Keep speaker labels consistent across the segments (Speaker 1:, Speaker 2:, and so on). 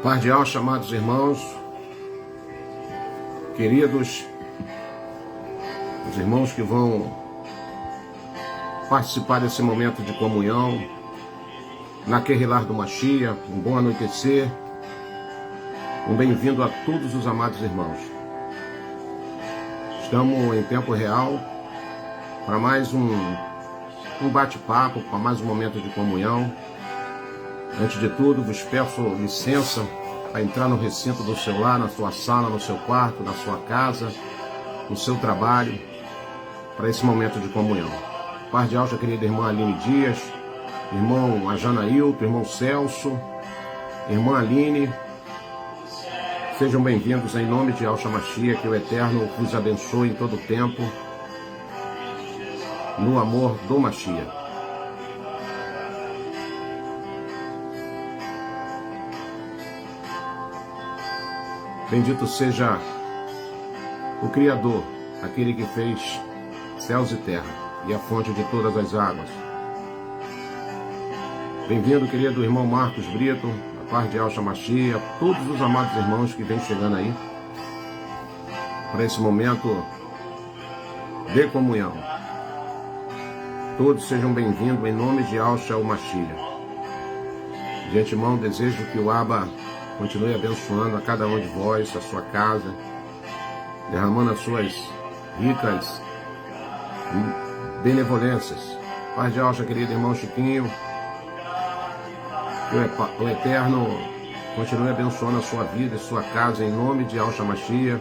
Speaker 1: Paz de alma, amados irmãos, queridos, os irmãos que vão participar desse momento de comunhão, na Querrilar do Machia, um bom anoitecer, um bem-vindo a todos os amados irmãos. Estamos em tempo real para mais um bate-papo, para mais um momento de comunhão. Antes de tudo, vos peço licença para entrar no recinto do seu lar, na sua sala, no seu quarto, na sua casa, no seu trabalho, para esse momento de comunhão. Paz de alma, querida irmã Aline Dias, irmão Ajanailton, irmão Celso, irmã Aline, sejam bem-vindos em nome de Yahshua Mashiach, que o Eterno vos abençoe em todo o tempo, no amor do Mashiach. Bendito seja o Criador, aquele que fez céus e terra e a fonte de todas as águas. Bem-vindo, querido irmão Marcos Brito, a paz de Yahshua Mashiach, todos os amados irmãos que vêm chegando aí para esse momento de comunhão. Todos sejam bem-vindos em nome de Yahshua Mashiach. De antemão, desejo que o Abba continue abençoando a cada um de vós, a sua casa, derramando as suas ricas benevolências. Paz de alma, querido irmão Chiquinho, que o Eterno continue abençoando a sua vida e sua casa em nome de Yahshua Mashiach.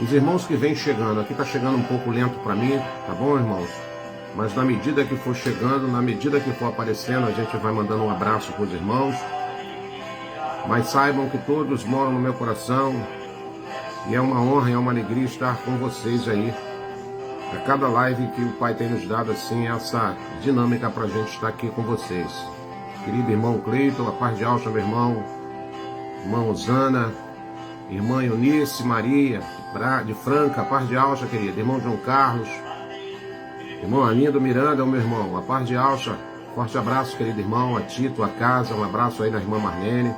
Speaker 1: Os irmãos que vêm chegando, aqui está chegando um pouco lento para mim, tá bom, irmãos? Mas na medida que for chegando, na medida que for aparecendo, a gente vai mandando um abraço para os irmãos. Mas saibam que todos moram no meu coração e é uma honra e é uma alegria estar com vocês aí. A cada live que o Pai tem nos dado assim, essa dinâmica para a gente estar aqui com vocês. Querido irmão Cleiton, a paz de alma, meu irmão, irmã Osana, irmã Eunice Maria, de Franca, a paz de alma, querido, irmão João Carlos, irmão Alindo Miranda, meu irmão, a paz de alma, forte abraço, querido irmão, a ti, tua casa, um abraço aí da irmã Marlene.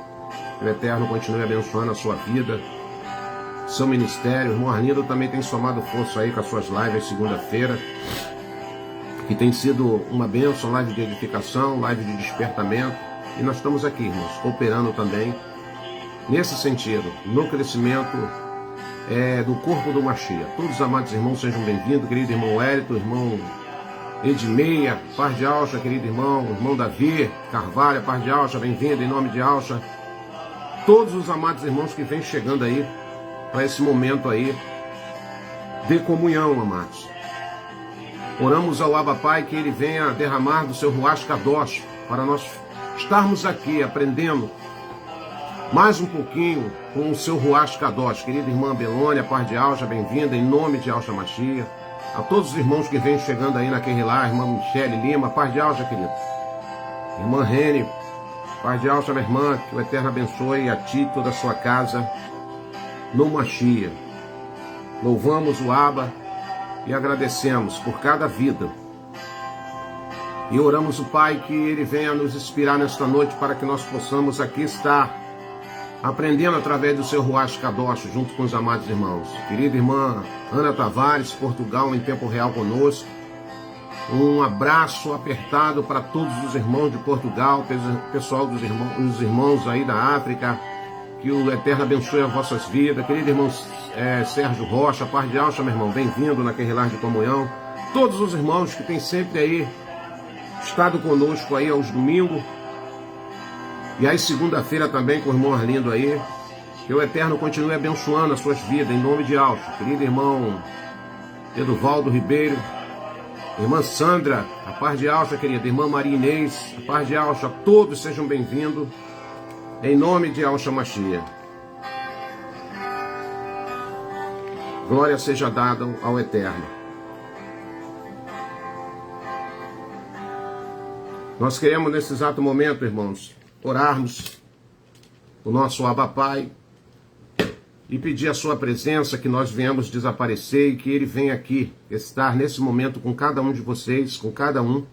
Speaker 1: Que o Eterno continue abençoando a sua vida, seu ministério. O irmão Arlindo também tem somado força aí com as suas lives segunda-feira, que tem sido uma bênção, live de edificação, live de despertamento. E nós estamos aqui, irmãos, cooperando também nesse sentido, no crescimento do corpo do Mashiach. Todos os amados irmãos sejam bem-vindos, querido irmão Hélito, irmão Edmeia, paz de alma, querido irmão Davi Carvalho, paz de alma, bem-vindo em nome de alma. Todos os amados irmãos que vêm chegando aí para esse momento aí de comunhão, amados. Oramos ao Abba Pai que Ele venha derramar do seu Ruach Kadosh para nós estarmos aqui aprendendo mais um pouquinho com o seu Ruach Kadosh. Querida irmã Belônia, paz de alma, bem-vinda em nome de Yahshua Mashiach. A todos os irmãos que vêm chegando aí na Querrilar, irmã Michele Lima, paz de alma, querido. Irmã Rene, paz de alma, minha irmã, que o Eterno abençoe a ti e toda a sua casa no Mashiach. Louvamos o Abba e agradecemos por cada vida. E oramos o Pai que Ele venha nos inspirar nesta noite para que nós possamos aqui estar aprendendo através do seu Ruach Kadosh junto com os amados irmãos. Querida irmã Ana Tavares, Portugal, em tempo real conosco. Um abraço apertado para todos os irmãos de Portugal, pessoal dos irmãos, os irmãos aí da África, que o Eterno abençoe as vossas vidas. Querido irmão Sérgio Rocha, paz de alma, meu irmão, bem-vindo na Querrilar de Comunhão. Todos os irmãos que têm sempre aí estado conosco aí aos domingos, e aí segunda-feira também com o irmão Arlindo aí, que o Eterno continue abençoando as suas vidas, em nome de Yahshua. Querido irmão Eduvaldo Ribeiro, irmã Sandra, a paz de alma, querida. Irmã Maria Inês, a paz de alma. Todos sejam bem-vindos. Em nome de Yahshua Mashiach. Glória seja dada ao Eterno. Nós queremos, nesse exato momento, irmãos, orarmos o nosso Abba Pai e pedir a sua presença, que nós venhamos desaparecer e que Ele venha aqui estar nesse momento com cada um de vocês, com cada um,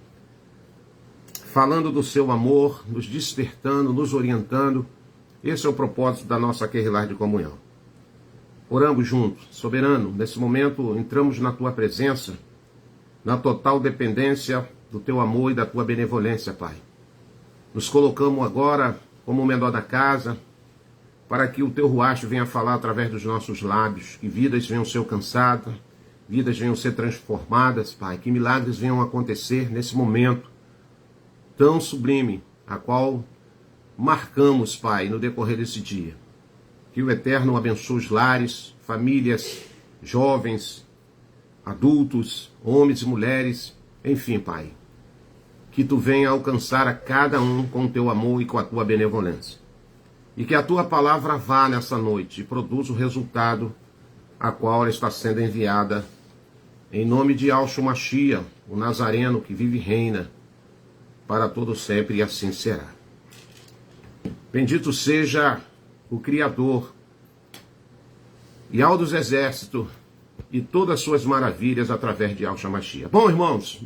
Speaker 1: falando do seu amor, nos despertando, nos orientando, Esse é o propósito da nossa Querrilá de comunhão. Oramos juntos. Soberano, nesse momento entramos na tua presença, na total dependência do teu amor e da tua benevolência, Pai. Nos colocamos agora como o menor da casa, para que o teu ruacho venha falar através dos nossos lábios, que vidas venham ser alcançadas, vidas venham ser transformadas, Pai, que milagres venham acontecer nesse momento tão sublime, a qual marcamos, Pai, no decorrer desse dia. Que o Eterno abençoe os lares, famílias, jovens, adultos, homens e mulheres, enfim, Pai. Que tu venha alcançar a cada um com o teu amor e com a tua benevolência. E que a tua palavra vá nessa noite e produza o resultado a qual ela está sendo enviada. Em nome de Yahshua Mashiach, o Nazareno que vive e reina para todo sempre, e assim será. Bendito seja o Criador, Yahweh dos exércitos, e todas as suas maravilhas através de Yahshua Mashiach. Bom, irmãos,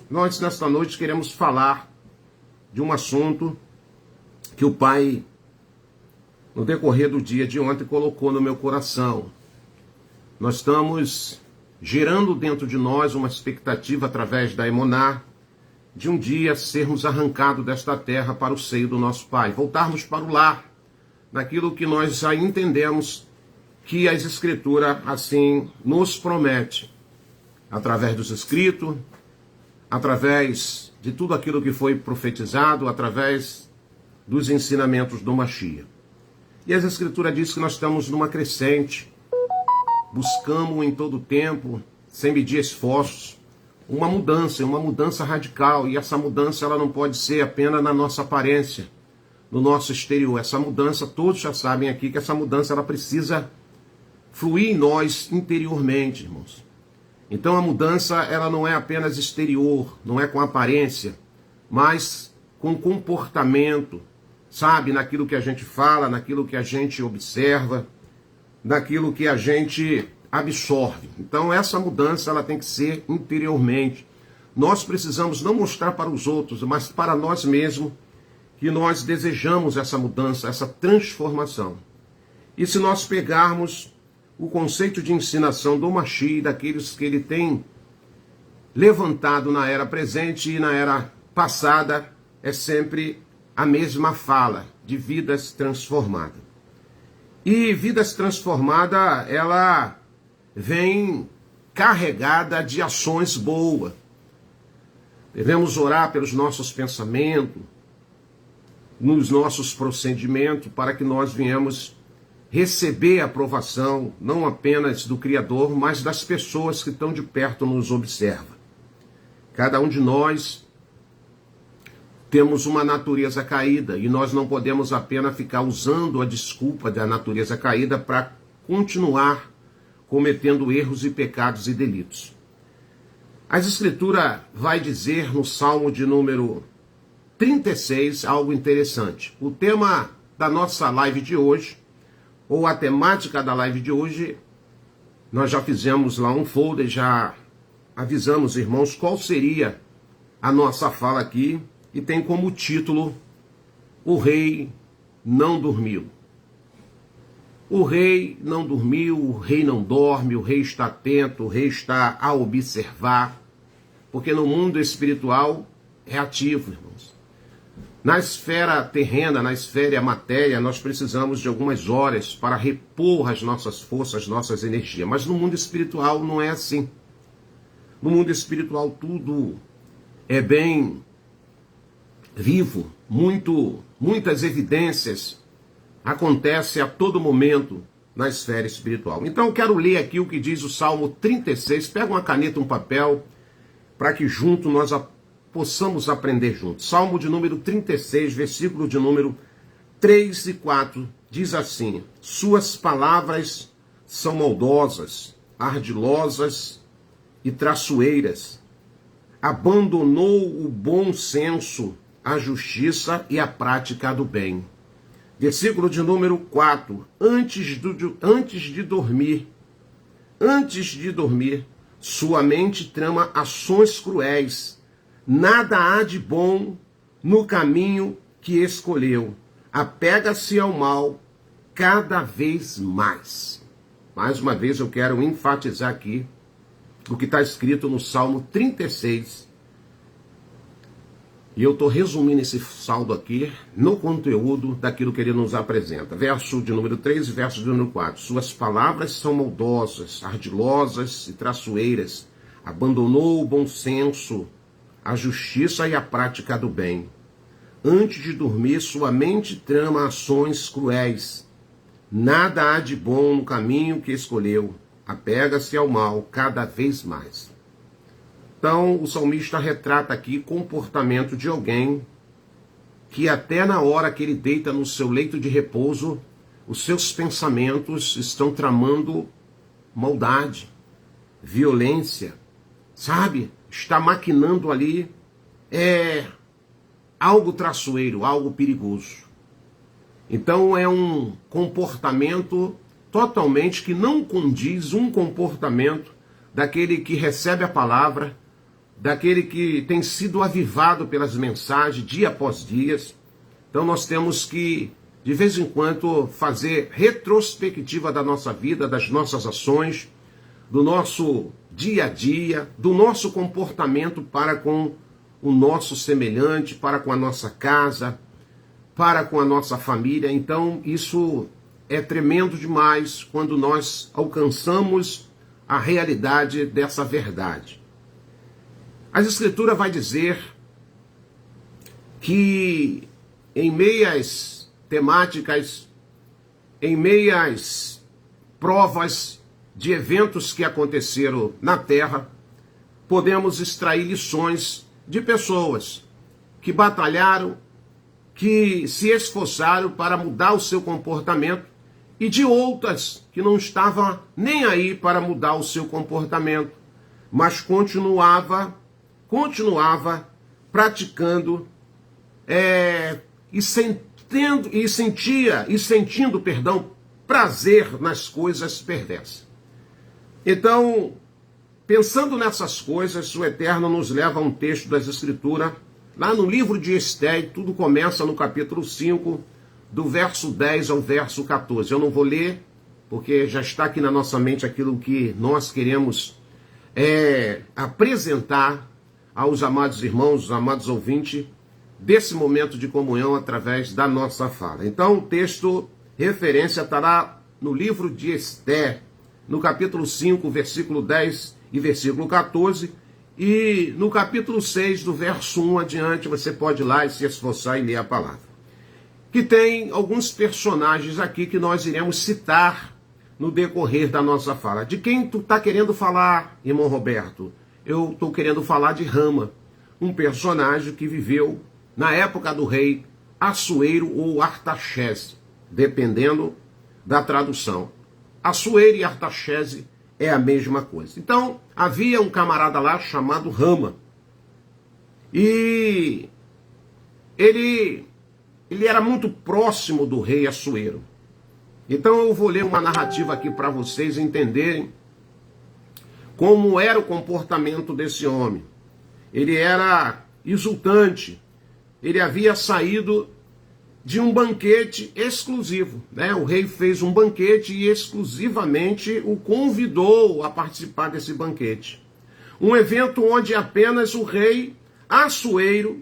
Speaker 1: nós nesta noite queremos falar de um assunto que o Pai, no decorrer do dia de ontem, colocou no meu coração. Nós estamos gerando dentro de nós uma expectativa através da Emuná, de um dia sermos arrancados desta terra para o seio do nosso Pai, voltarmos para o lar, naquilo que nós já entendemos que as Escrituras assim nos promete, através dos escritos, através de tudo aquilo que foi profetizado, através dos ensinamentos do Mashiach. E as Escrituras dizem que nós estamos numa crescente, buscamos em todo o tempo, sem medir esforços, uma mudança radical, e essa mudança ela não pode ser apenas na nossa aparência, no nosso exterior. Essa mudança, todos já sabem aqui que essa mudança ela precisa fluir em nós interiormente, irmãos. Então a mudança ela não é apenas exterior, não é com aparência, mas com comportamento, sabe, naquilo que a gente fala, naquilo que a gente observa, naquilo que a gente absorve. Então essa mudança ela tem que ser interiormente. Nós precisamos não mostrar para os outros, mas para nós mesmos, que nós desejamos essa mudança, essa transformação. E se nós pegarmos o conceito de ensinação do Mashiach, daqueles que ele tem levantado na era presente e na era passada, é sempre a mesma fala de vidas transformadas. E vidas transformadas, ela vem carregada de ações boas. Devemos orar pelos nossos pensamentos, nos nossos procedimentos, para que nós venhamos receber a aprovação, não apenas do Criador, mas das pessoas que estão de perto nos observam. Cada um de nós temos uma natureza caída, e nós não podemos apenas ficar usando a desculpa da natureza caída para continuar cometendo erros e pecados e delitos. As Escrituras vai dizer no Salmo de número 36 algo interessante. O tema da nossa live de hoje, ou a temática da live de hoje, nós já fizemos lá um folder, já avisamos, irmãos, qual seria a nossa fala aqui, e tem como título: O Rei Não Dormiu. O rei não dormiu, o rei não dorme, o rei está atento, o rei está a observar, porque no mundo espiritual é ativo, irmãos. Na esfera terrena, na esfera matéria, nós precisamos de algumas horas para repor as nossas forças, as nossas energias. Mas no mundo espiritual não é assim. No mundo espiritual tudo é bem vivo, muitas evidências acontecem a todo momento na esfera espiritual. Então eu quero ler aqui o que diz o Salmo 36. Pega uma caneta, um papel, para que junto nós possamos aprender juntos. Salmo de número 36, versículo de número 3 e 4, diz assim: Suas palavras são maldosas, ardilosas e traiçoeiras. Abandonou o bom senso, a justiça e a prática do bem. Versículo de número 4, antes de dormir, sua mente trama ações cruéis. Nada há de bom no caminho que escolheu. apega-se ao mal cada vez mais. Mais uma vez eu quero enfatizar aqui o que está escrito no Salmo 36. E eu estou resumindo esse saldo aqui no conteúdo daquilo que ele nos apresenta. Verso de número 3 e verso de número 4. Suas palavras são maldosas, ardilosas e traiçoeiras. Abandonou o bom senso, a justiça e a prática do bem. Antes de dormir, sua mente trama ações cruéis. Nada há de bom no caminho que escolheu. Apega-se ao mal cada vez mais. Então, o salmista retrata aqui comportamento de alguém que até na hora que ele deita no seu leito de repouso, os seus pensamentos estão tramando maldade, violência, sabe? Está maquinando ali algo traiçoeiro, algo perigoso. Então é um comportamento totalmente que não condiz um comportamento daquele que recebe a palavra, daquele que tem sido avivado pelas mensagens dia após dia. Então nós temos que, de vez em quando, fazer retrospectiva da nossa vida, das nossas ações, do nosso dia a dia, do nosso comportamento para com o nosso semelhante, para com a nossa casa, para com a nossa família. Então isso é tremendo demais quando nós alcançamos a realidade dessa verdade. A Escritura vai dizer que em meias temáticas, em meias provas de eventos que aconteceram na Terra, podemos extrair lições de pessoas que batalharam, que se esforçaram para mudar o seu comportamento, e de outras que não estavam nem aí para mudar o seu comportamento, mas continuava praticando e sentindo prazer nas coisas perversas. Então, pensando nessas coisas, o Eterno nos leva a um texto das Escrituras, lá no livro de Esté, tudo começa no capítulo 5, do verso 10 ao verso 14. Eu não vou ler, porque já está aqui na nossa mente aquilo que nós queremos apresentar aos amados irmãos, aos amados ouvintes, desse momento de comunhão através da nossa fala. Então, o texto referência estará no livro de Esté, no capítulo 5, versículo 10 e versículo 14, e no capítulo 6, do verso 1 adiante, você pode ir lá e se esforçar e ler a palavra. Que tem alguns personagens aqui que nós iremos citar no decorrer da nossa fala. De quem tu está querendo falar, irmão Roberto? Eu estou querendo falar de Rama, um personagem que viveu na época do rei Assuero ou Artaxerxes, dependendo da tradução. Assuero e Artaxerxes é a mesma coisa. Então, havia um camarada lá chamado Rama. E ele era muito próximo do rei Assuero. Então eu vou ler uma narrativa aqui para vocês entenderem como era o comportamento desse homem. Ele era exultante. Ele havia saído de um banquete exclusivo, né? O rei fez um banquete e exclusivamente o convidou a participar desse banquete. Um evento onde apenas o rei Assuero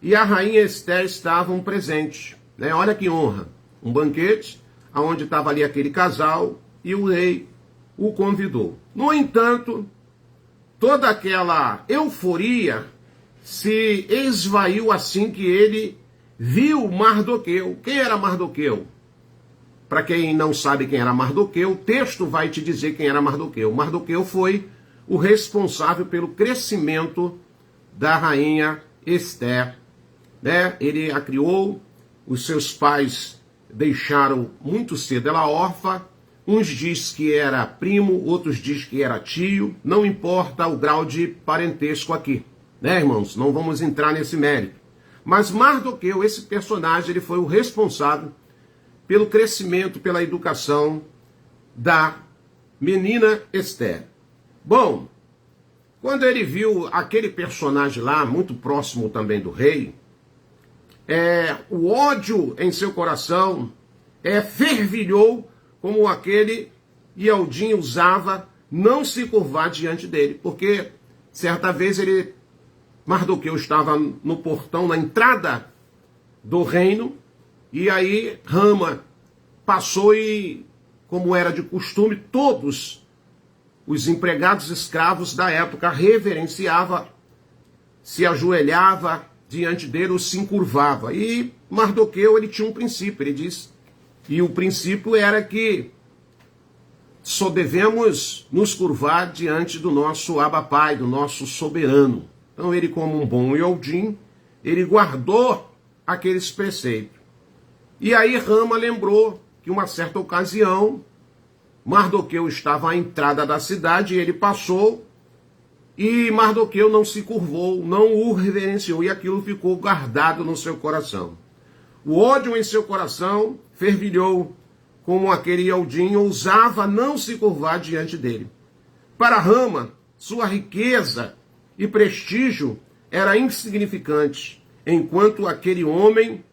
Speaker 1: e a rainha Esté estavam presentes, né? Olha que honra. Um banquete onde estava ali aquele casal e o rei o convidou. No entanto, toda aquela euforia se esvaiu assim que ele viu Mardoqueu. Quem era Mardoqueu? Para quem não sabe quem era Mardoqueu, o texto vai te dizer quem era Mardoqueu. Mardoqueu foi o responsável pelo crescimento da rainha Esté, né? Ele a criou, os seus pais deixaram muito cedo ela órfã. Uns diz que era primo, outros diz que era tio. Não importa o grau de parentesco aqui, né, irmãos? Não vamos entrar nesse mérito. Mas Mardoqueu, esse personagem, ele foi o responsável pelo crescimento, pela educação da menina Esté. Bom, quando ele viu aquele personagem lá, muito próximo também do rei, o ódio em seu coração fervilhou como aquele Ialdin usava não se curvar diante dele, porque certa vez Mardoqueu estava no portão, na entrada do reino, e aí Rama passou e, como era de costume, todos os empregados escravos da época reverenciava, se ajoelhava diante dele ou se encurvava. E Mardoqueu, ele tinha um princípio, ele diz, e o princípio era que só devemos nos curvar diante do nosso Abba Pai, do nosso soberano. Então ele, como um bom Ialdin, ele guardou aqueles preceitos. E aí Rama lembrou que uma certa ocasião Mardoqueu estava à entrada da cidade, ele passou e Mardoqueu não se curvou, não o reverenciou, e aquilo ficou guardado no seu coração. O ódio em seu coração fervilhou, como aquele Ialdin ousava não se curvar diante dele. Para Rama, sua riqueza e prestígio era insignificante, enquanto aquele homem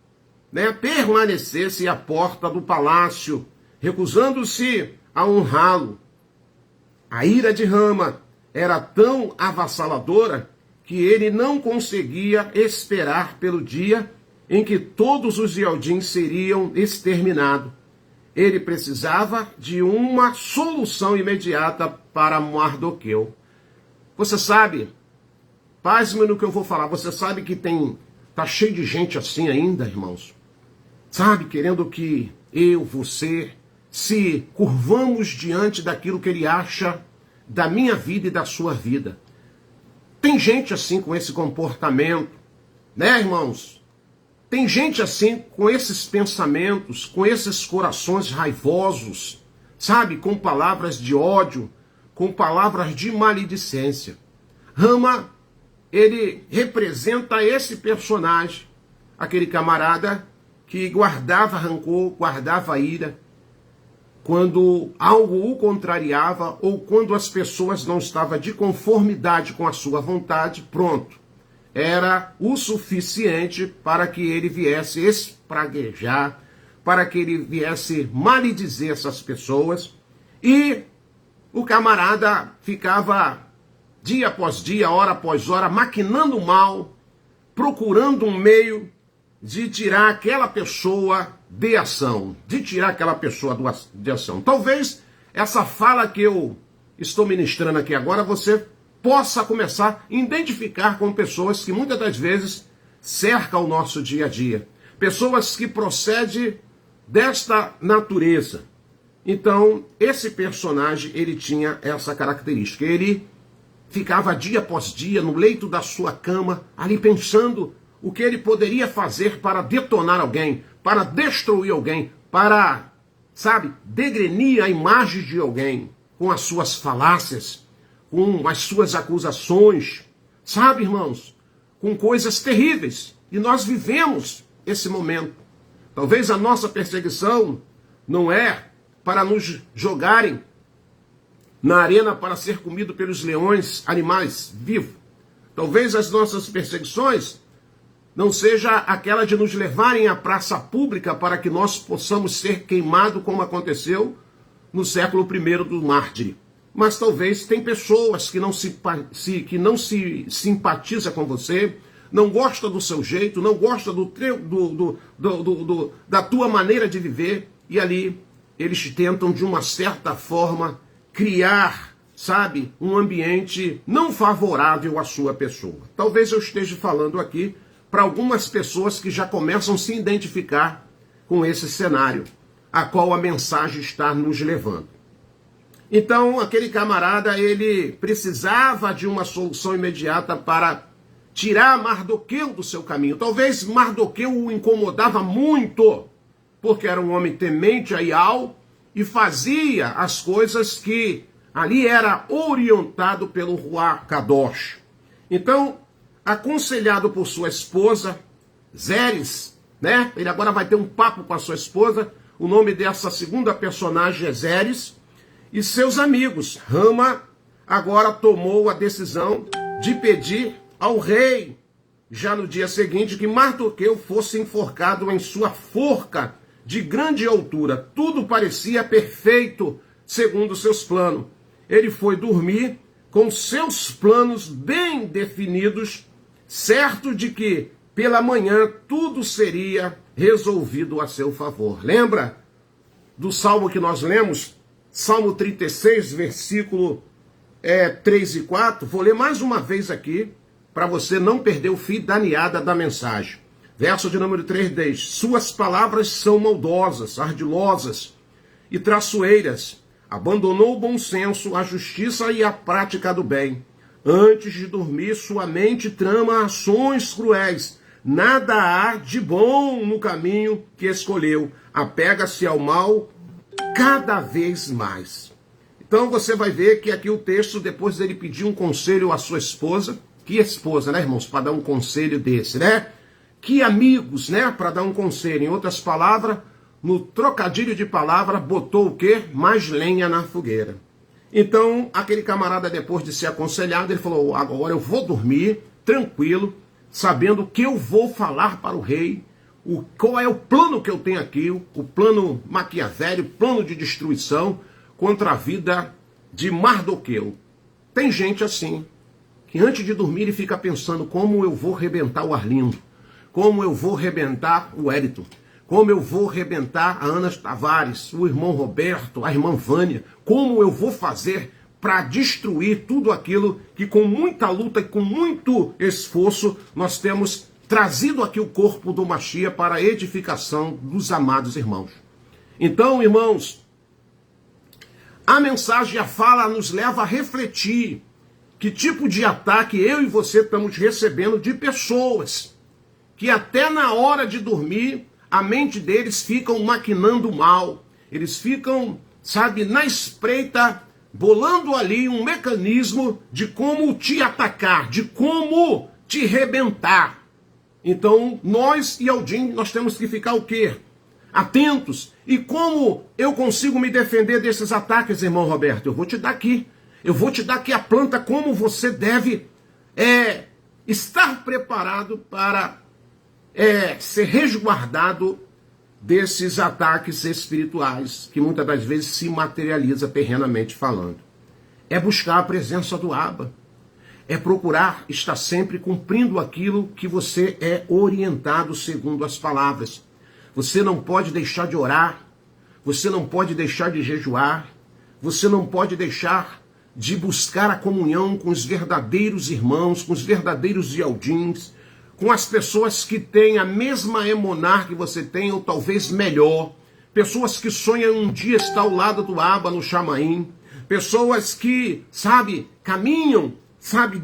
Speaker 1: permanecesse à porta do palácio, recusando-se a honrá-lo. A ira de Rama era tão avassaladora que ele não conseguia esperar pelo dia em que todos os Ialdins seriam exterminados. Ele precisava de uma solução imediata para Mardoqueu. Você sabe, pasme no que eu vou falar, você sabe que tá cheio de gente assim ainda, irmãos? Sabe, querendo que eu, você, se curvamos diante daquilo que ele acha da minha vida e da sua vida. Tem gente assim com esse comportamento, né, irmãos? Tem gente assim com esses pensamentos, com esses corações raivosos, sabe, com palavras de ódio, com palavras de maledicência. Rama, ele representa esse personagem, aquele camarada que guardava rancor, guardava ira, quando algo o contrariava ou quando as pessoas não estavam de conformidade com a sua vontade, pronto. Era o suficiente para que ele viesse espraguejar, para que ele viesse maldizer essas pessoas. E o camarada ficava dia após dia, hora após hora, maquinando mal, procurando um meio de tirar aquela pessoa de ação, de tirar aquela pessoa de ação. Talvez essa fala que eu estou ministrando aqui agora, você possa começar a identificar com pessoas que muitas das vezes cercam o nosso dia a dia. Pessoas que procedem desta natureza. Então, esse personagem, ele tinha essa característica. Ele ficava dia após dia no leito da sua cama, ali pensando o que ele poderia fazer para detonar alguém, para destruir alguém, para, sabe, degrenir a imagem de alguém com as suas falácias, com as suas acusações, sabe, irmãos, com coisas terríveis. E nós vivemos esse momento. Talvez a nossa perseguição não é para nos jogarem na arena para ser comido pelos leões, animais vivos. Talvez as nossas perseguições não seja aquela de nos levarem à praça pública para que nós possamos ser queimados, como aconteceu no século I do mártir. Mas talvez tem pessoas que não se simpatiza com você, não gosta do seu jeito, não gosta da tua maneira de viver, e ali eles tentam de uma certa forma criar, sabe, um ambiente não favorável à sua pessoa. Talvez eu esteja falando aqui para algumas pessoas que já começam a se identificar com esse cenário, a qual a mensagem está nos levando. Então, aquele camarada, ele precisava de uma solução imediata para tirar Mardoqueu do seu caminho. Talvez Mardoqueu o incomodava muito, porque era um homem temente a Ial e fazia as coisas que ali era orientado pelo Ruach Kadosh. Então, aconselhado por sua esposa, Zeres, né? Ele agora vai ter um papo com a sua esposa. O nome dessa segunda personagem é Zeres. E seus amigos. Rama agora tomou a decisão de pedir ao rei já no dia seguinte, que Mardoqueu fosse enforcado em sua forca de grande altura. Tudo parecia perfeito, segundo seus planos. Ele foi dormir com seus planos bem definidos, certo de que pela manhã tudo seria resolvido a seu favor. Lembra do salmo que nós lemos? Salmo 36, versículo 3 e 4. Vou ler mais uma vez aqui, para você não perder o fio da meada da mensagem. Verso de número 3 diz: suas palavras são maldosas, ardilosas e traiçoeiras. Abandonou o bom senso, a justiça e a prática do bem. Antes de dormir, sua mente trama ações cruéis. Nada há de bom no caminho que escolheu. Apega-se ao mal cada vez mais. Então você vai ver que aqui o texto, depois dele pedir um conselho à sua esposa, que esposa, né, irmãos, para dar um conselho desse, né? Que amigos, né, para dar um conselho. Em outras palavras, no trocadilho de palavra, botou o quê? Mais lenha na fogueira. Então, aquele camarada, depois de ser aconselhado, ele falou: agora eu vou dormir tranquilo, sabendo que eu vou falar para o rei, qual é o plano que eu tenho aqui, o plano maquiavélico, plano de destruição contra a vida de Mardoqueu. Tem gente assim, que antes de dormir ele fica pensando: como eu vou rebentar o Arlindo, como eu vou rebentar o Érito, como eu vou rebentar a Ana Tavares, o irmão Roberto, a irmã Vânia, como eu vou fazer para destruir tudo aquilo que com muita luta e com muito esforço nós temos trazido aqui o corpo do Mashiach para a edificação dos amados irmãos. Então, irmãos, a mensagem, a fala nos leva a refletir que tipo de ataque eu e você estamos recebendo de pessoas que até na hora de dormir a mente deles ficam maquinando mal. Eles ficam, sabe, na espreita, bolando ali um mecanismo de como te atacar, de como te rebentar. Então, nós e Aldim, nós temos que ficar o quê? Atentos. E como eu consigo me defender desses ataques, irmão Roberto? Eu vou te dar aqui. Eu vou te dar aqui a planta como você deve estar preparado para ser resguardado desses ataques espirituais, que muitas das vezes se materializa terrenamente falando. É buscar a presença do Abba. É procurar estar sempre cumprindo aquilo que você é orientado segundo as palavras. Você não pode deixar de orar, você não pode deixar de jejuar, você não pode deixar de buscar a comunhão com os verdadeiros irmãos, com os verdadeiros Yaldins, com as pessoas que têm a mesma emuná que você tem, ou talvez melhor, pessoas que sonham um dia estar ao lado do Abba no Chamaim, pessoas que, sabe, caminham, sabe,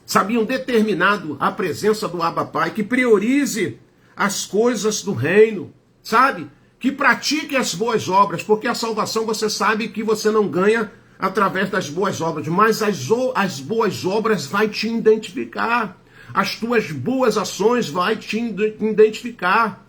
Speaker 1: sabiam determinado a presença do Abba Pai, que priorize as coisas do reino, sabe, que pratique as boas obras, porque a salvação você sabe que você não ganha através das boas obras, mas as boas obras vai te identificar, as tuas boas ações vai te identificar,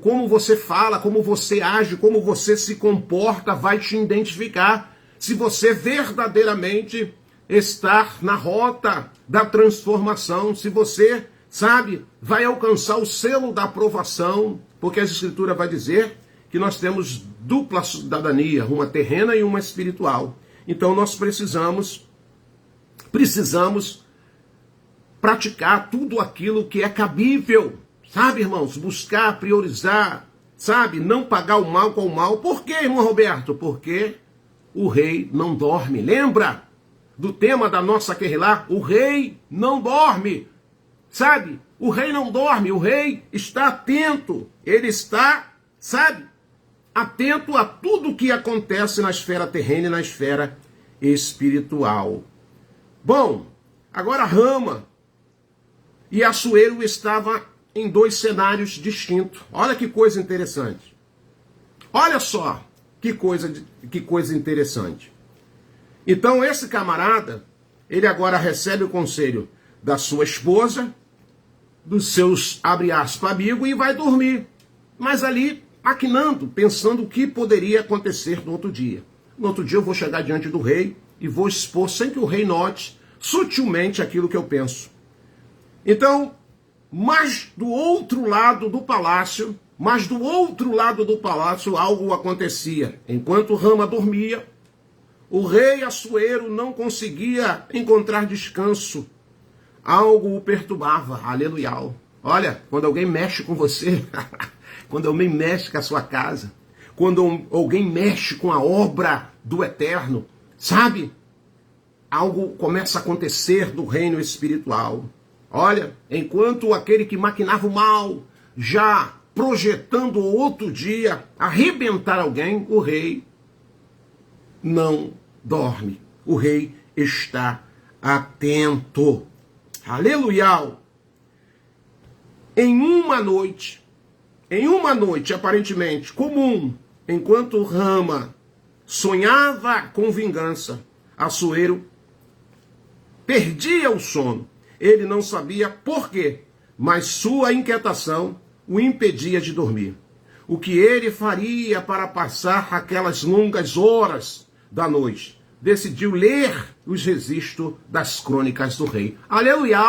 Speaker 1: como você fala, como você age, como você se comporta, vai te identificar, se você verdadeiramente estar na rota da transformação, se você, sabe, vai alcançar o selo da aprovação, porque a Escritura vai dizer que nós temos dupla cidadania, uma terrena e uma espiritual. Então nós precisamos praticar tudo aquilo que é cabível, sabe, irmãos? Buscar, priorizar, sabe? Não pagar o mal com o mal. Por quê, irmão Roberto? Porque o rei não dorme. Lembra do tema da nossa Querrilá? O rei não dorme, sabe? O rei não dorme, o rei está atento. Ele está, sabe, atento a tudo que acontece na esfera terrena e na esfera espiritual. Bom, agora Rama e Assuero estavam em dois cenários distintos. Olha que coisa interessante. Olha só que coisa interessante. Então esse camarada, ele agora recebe o conselho da sua esposa, dos seus, abre aspas, amigos, e vai dormir. Mas ali, maquinando, pensando o que poderia acontecer no outro dia. No outro dia eu vou chegar diante do rei e vou expor, sem que o rei note, sutilmente aquilo que eu penso. Então, mas do outro lado do palácio, algo acontecia. Enquanto Rama dormia, o rei Assuero não conseguia encontrar descanso. Algo o perturbava. Aleluia. Olha, quando alguém mexe com você, quando alguém mexe com a sua casa, quando alguém mexe com a obra do Eterno, sabe? Algo começa a acontecer no reino espiritual. Olha, enquanto aquele que maquinava o mal, já projetando outro dia arrebentar alguém, o rei não dorme. O rei está atento. Aleluia! Em uma noite aparentemente comum, enquanto Rama sonhava com vingança, Assuero perdia o sono. Ele não sabia por quê, mas sua inquietação o impedia de dormir. O que ele faria para passar aquelas longas horas da noite? Decidiu ler os registros das crônicas do rei. Aleluia!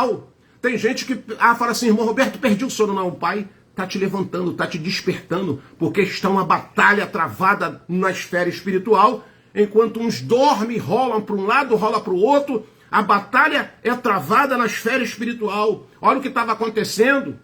Speaker 1: Tem gente que fala assim, irmão Roberto, perdi o sono. Não, o pai está te levantando, está te despertando, porque está uma batalha travada na esfera espiritual, enquanto uns dormem, rolam para um lado, rolam para o outro. A batalha é travada na esfera espiritual. Olha o que estava acontecendo.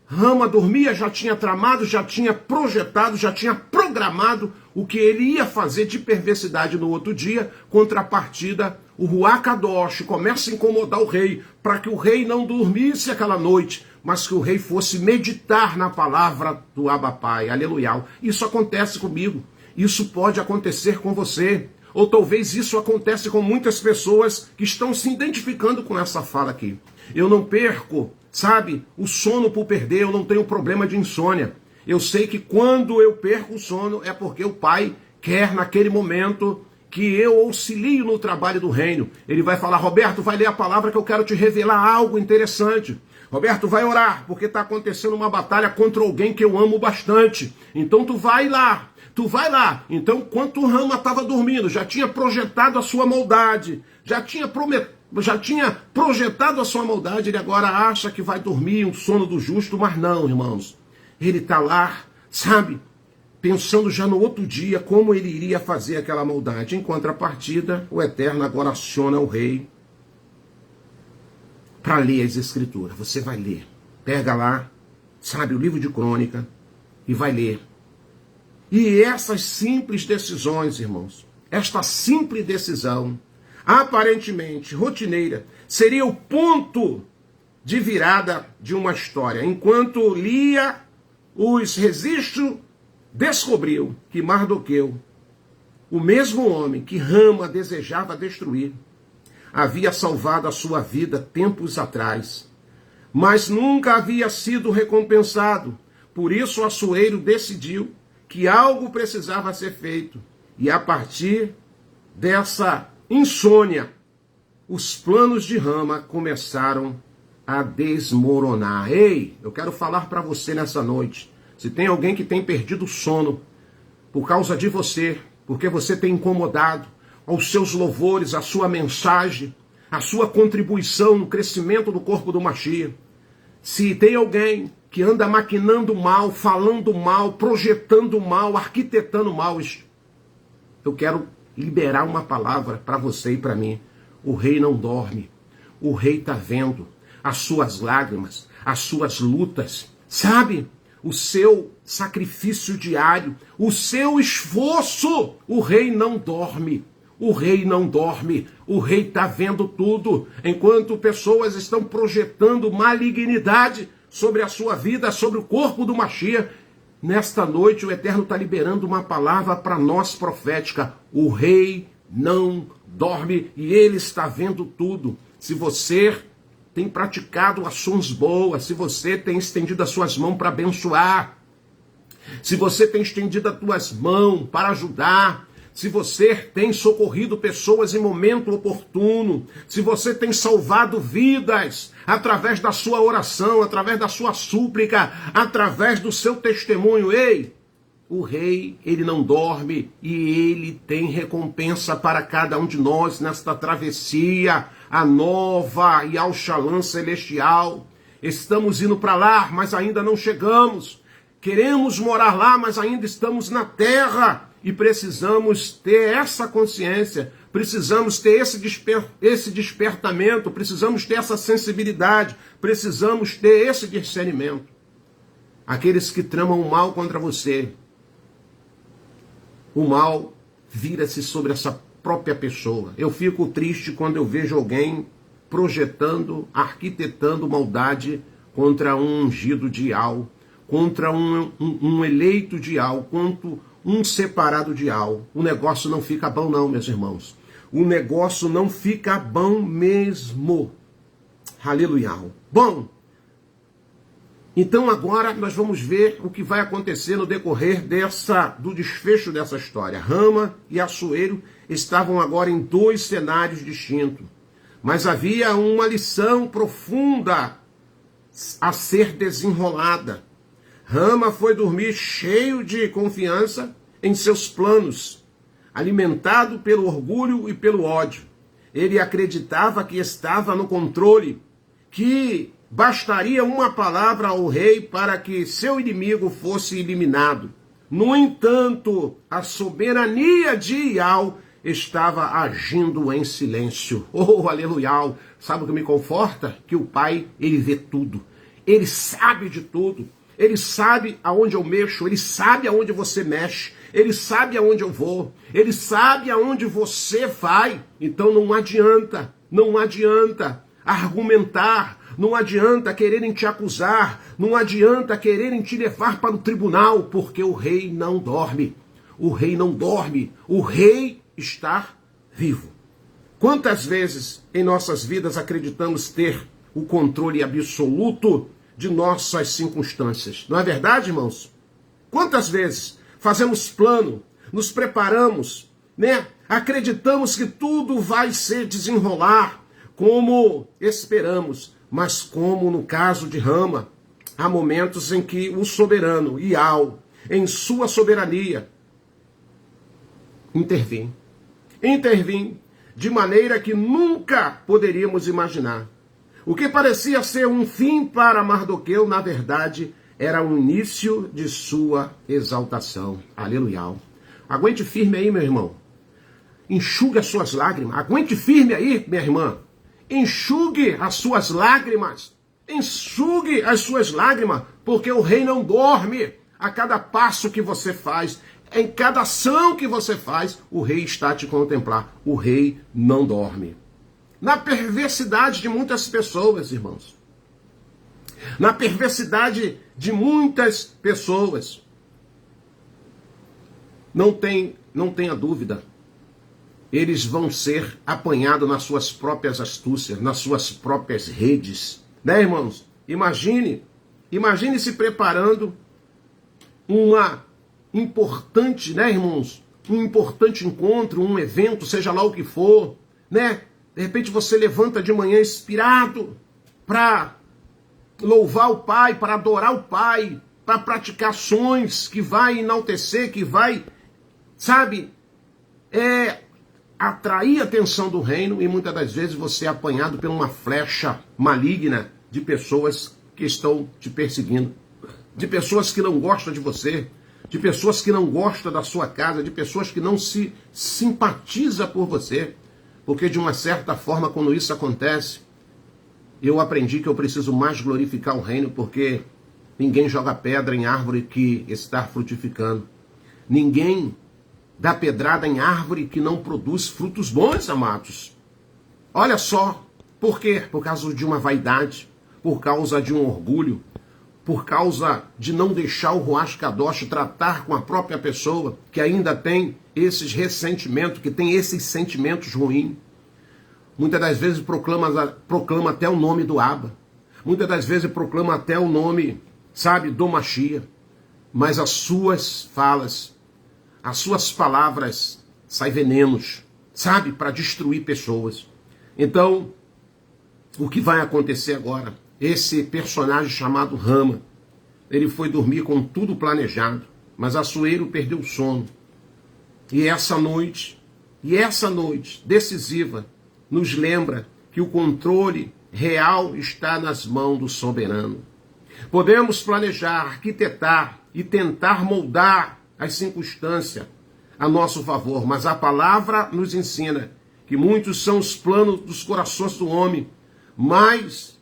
Speaker 1: Rama dormia, já tinha tramado, já tinha projetado, já tinha programado o que ele ia fazer de perversidade no outro dia. Contrapartida, o Ruach Kadosh começa a incomodar o rei, para que o rei não dormisse aquela noite, mas que o rei fosse meditar na palavra do Abba Pai. Aleluia. Isso acontece comigo. Isso pode acontecer com você. Ou talvez isso acontece com muitas pessoas que estão se identificando com essa fala aqui. Eu não perco, sabe, o sono por perder, eu não tenho problema de insônia. Eu sei que quando eu perco o sono é porque o Pai quer naquele momento que eu auxilio no trabalho do reino. Ele vai falar, Roberto, vai ler a palavra que eu quero te revelar algo interessante. Roberto, vai orar, porque está acontecendo uma batalha contra alguém que eu amo bastante. Então tu vai lá. Então, enquanto o Rama estava dormindo, já tinha projetado a sua maldade, já tinha projetado a sua maldade, ele agora acha que vai dormir um sono do justo, mas não, irmãos. Ele está lá, sabe, pensando já no outro dia como ele iria fazer aquela maldade. Em contrapartida, o Eterno agora aciona o rei para ler as Escrituras. Você vai ler. Pega lá, sabe, o livro de crônica e vai ler. E essas simples decisões, irmãos, esta simples decisão, aparentemente rotineira, seria o ponto de virada de uma história. Enquanto lia os registros, descobriu que Mardoqueu, o mesmo homem que Rama desejava destruir, havia salvado a sua vida tempos atrás, mas nunca havia sido recompensado. Por isso Assuero decidiu que algo precisava ser feito. E a partir dessa insônia, os planos de Rama começaram a desmoronar. Ei, eu quero falar para você nessa noite. Se tem alguém que tem perdido o sono por causa de você, porque você tem incomodado aos seus louvores, a sua mensagem, a sua contribuição no crescimento do corpo do Mashiach. Se tem alguém que anda maquinando mal, falando mal, projetando mal, arquitetando mal, eu quero liberar uma palavra para você e para mim. O rei não dorme. O rei está vendo as suas lágrimas, as suas lutas, sabe? O seu sacrifício diário, o seu esforço. O rei não dorme. O rei não dorme. O rei está vendo tudo. Enquanto pessoas estão projetando malignidade sobre a sua vida, sobre o corpo do Mashiach, nesta noite o Eterno está liberando uma palavra para nós profética. O rei não dorme e ele está vendo tudo. Se você tem praticado ações boas, se você tem estendido as suas mãos para abençoar, se você tem estendido as suas mãos para ajudar, se você tem socorrido pessoas em momento oportuno, se você tem salvado vidas através da sua oração, através da sua súplica, através do seu testemunho, ei, o rei, ele não dorme e ele tem recompensa para cada um de nós nesta travessia. a nova Yalxalã celestial. Estamos indo para lá, mas ainda não chegamos. Queremos morar lá, mas ainda estamos na terra. E precisamos ter essa consciência, precisamos ter esse despertamento, precisamos ter essa sensibilidade, precisamos ter esse discernimento. Aqueles que tramam o mal contra você, o mal vira-se sobre essa própria pessoa. Eu fico triste quando eu vejo alguém projetando, arquitetando maldade contra um ungido de Al, contra um eleito de Al, contra um separado de Al. O negócio não fica bom não, meus irmãos. O negócio não fica bom mesmo. Aleluia. Bom, então agora nós vamos ver o que vai acontecer no decorrer do desfecho dessa história. Rama e Assuero estavam agora em dois cenários distintos. Mas havia uma lição profunda a ser desenrolada. Rama foi dormir cheio de confiança em seus planos, alimentado pelo orgulho e pelo ódio. Ele acreditava que estava no controle, que bastaria uma palavra ao rei para que seu inimigo fosse eliminado. No entanto, a soberania de Ial estava agindo em silêncio. Oh, aleluia! Sabe o que me conforta? Que o Pai, ele vê tudo. Ele sabe de tudo. Ele sabe aonde eu mexo, ele sabe aonde você mexe, ele sabe aonde eu vou, ele sabe aonde você vai. Então não adianta argumentar, não adianta quererem te acusar, não adianta quererem te levar para o tribunal, porque o rei não dorme. O rei não dorme, o rei está vivo. Quantas vezes em nossas vidas acreditamos ter o controle absoluto de nossas circunstâncias? Não é verdade, irmãos? Quantas vezes fazemos plano, nos preparamos, né? Acreditamos que tudo vai se desenrolar como esperamos, mas como no caso de Rama, há momentos em que o soberano, Ial, em sua soberania, intervém de maneira que nunca poderíamos imaginar. O que parecia ser um fim para Mardoqueu, na verdade, era o início de sua exaltação. Aleluia. Aguente firme aí, meu irmão. Enxugue as suas lágrimas. Aguente firme aí, minha irmã. Enxugue as suas lágrimas. Enxugue as suas lágrimas, porque o rei não dorme. A cada passo que você faz, em cada ação que você faz, o rei está a te contemplar. O rei não dorme. Na perversidade de muitas pessoas, irmãos. Na perversidade de muitas pessoas. Não tenha dúvida. Eles vão ser apanhados nas suas próprias astúcias, nas suas próprias redes. Né, irmãos? Imagine se preparando uma importante, né, irmãos? Um importante encontro, um evento, seja lá o que for, né? De repente você levanta de manhã inspirado para louvar o Pai, para adorar o Pai, para praticar ações que vai enaltecer, que vai, sabe, atrair a atenção do reino, e muitas das vezes você é apanhado por uma flecha maligna de pessoas que estão te perseguindo, de pessoas que não gostam de você, de pessoas que não gostam da sua casa, de pessoas que não se simpatizam por você. Porque de uma certa forma, quando isso acontece, eu aprendi que eu preciso mais glorificar o reino, porque ninguém joga pedra em árvore que está frutificando. Ninguém dá pedrada em árvore que não produz frutos bons, amados. Olha só, por quê? Por causa de uma vaidade, por causa de um orgulho, por causa de não deixar o Ruach Kadosh tratar com a própria pessoa que ainda tem esses ressentimentos, que tem esses sentimentos ruins. Muitas das vezes proclama até o nome do Abba. Muitas das vezes proclama até o nome, sabe, do Mashiach. Mas as suas falas, as suas palavras saem venenos, sabe, para destruir pessoas. Então, o que vai acontecer agora? Esse personagem chamado Rama, ele foi dormir com tudo planejado, mas Assuero perdeu o sono. E essa noite decisiva, nos lembra que o controle real está nas mãos do soberano. Podemos planejar, arquitetar e tentar moldar as circunstâncias a nosso favor, mas a palavra nos ensina que muitos são os planos dos corações do homem, mas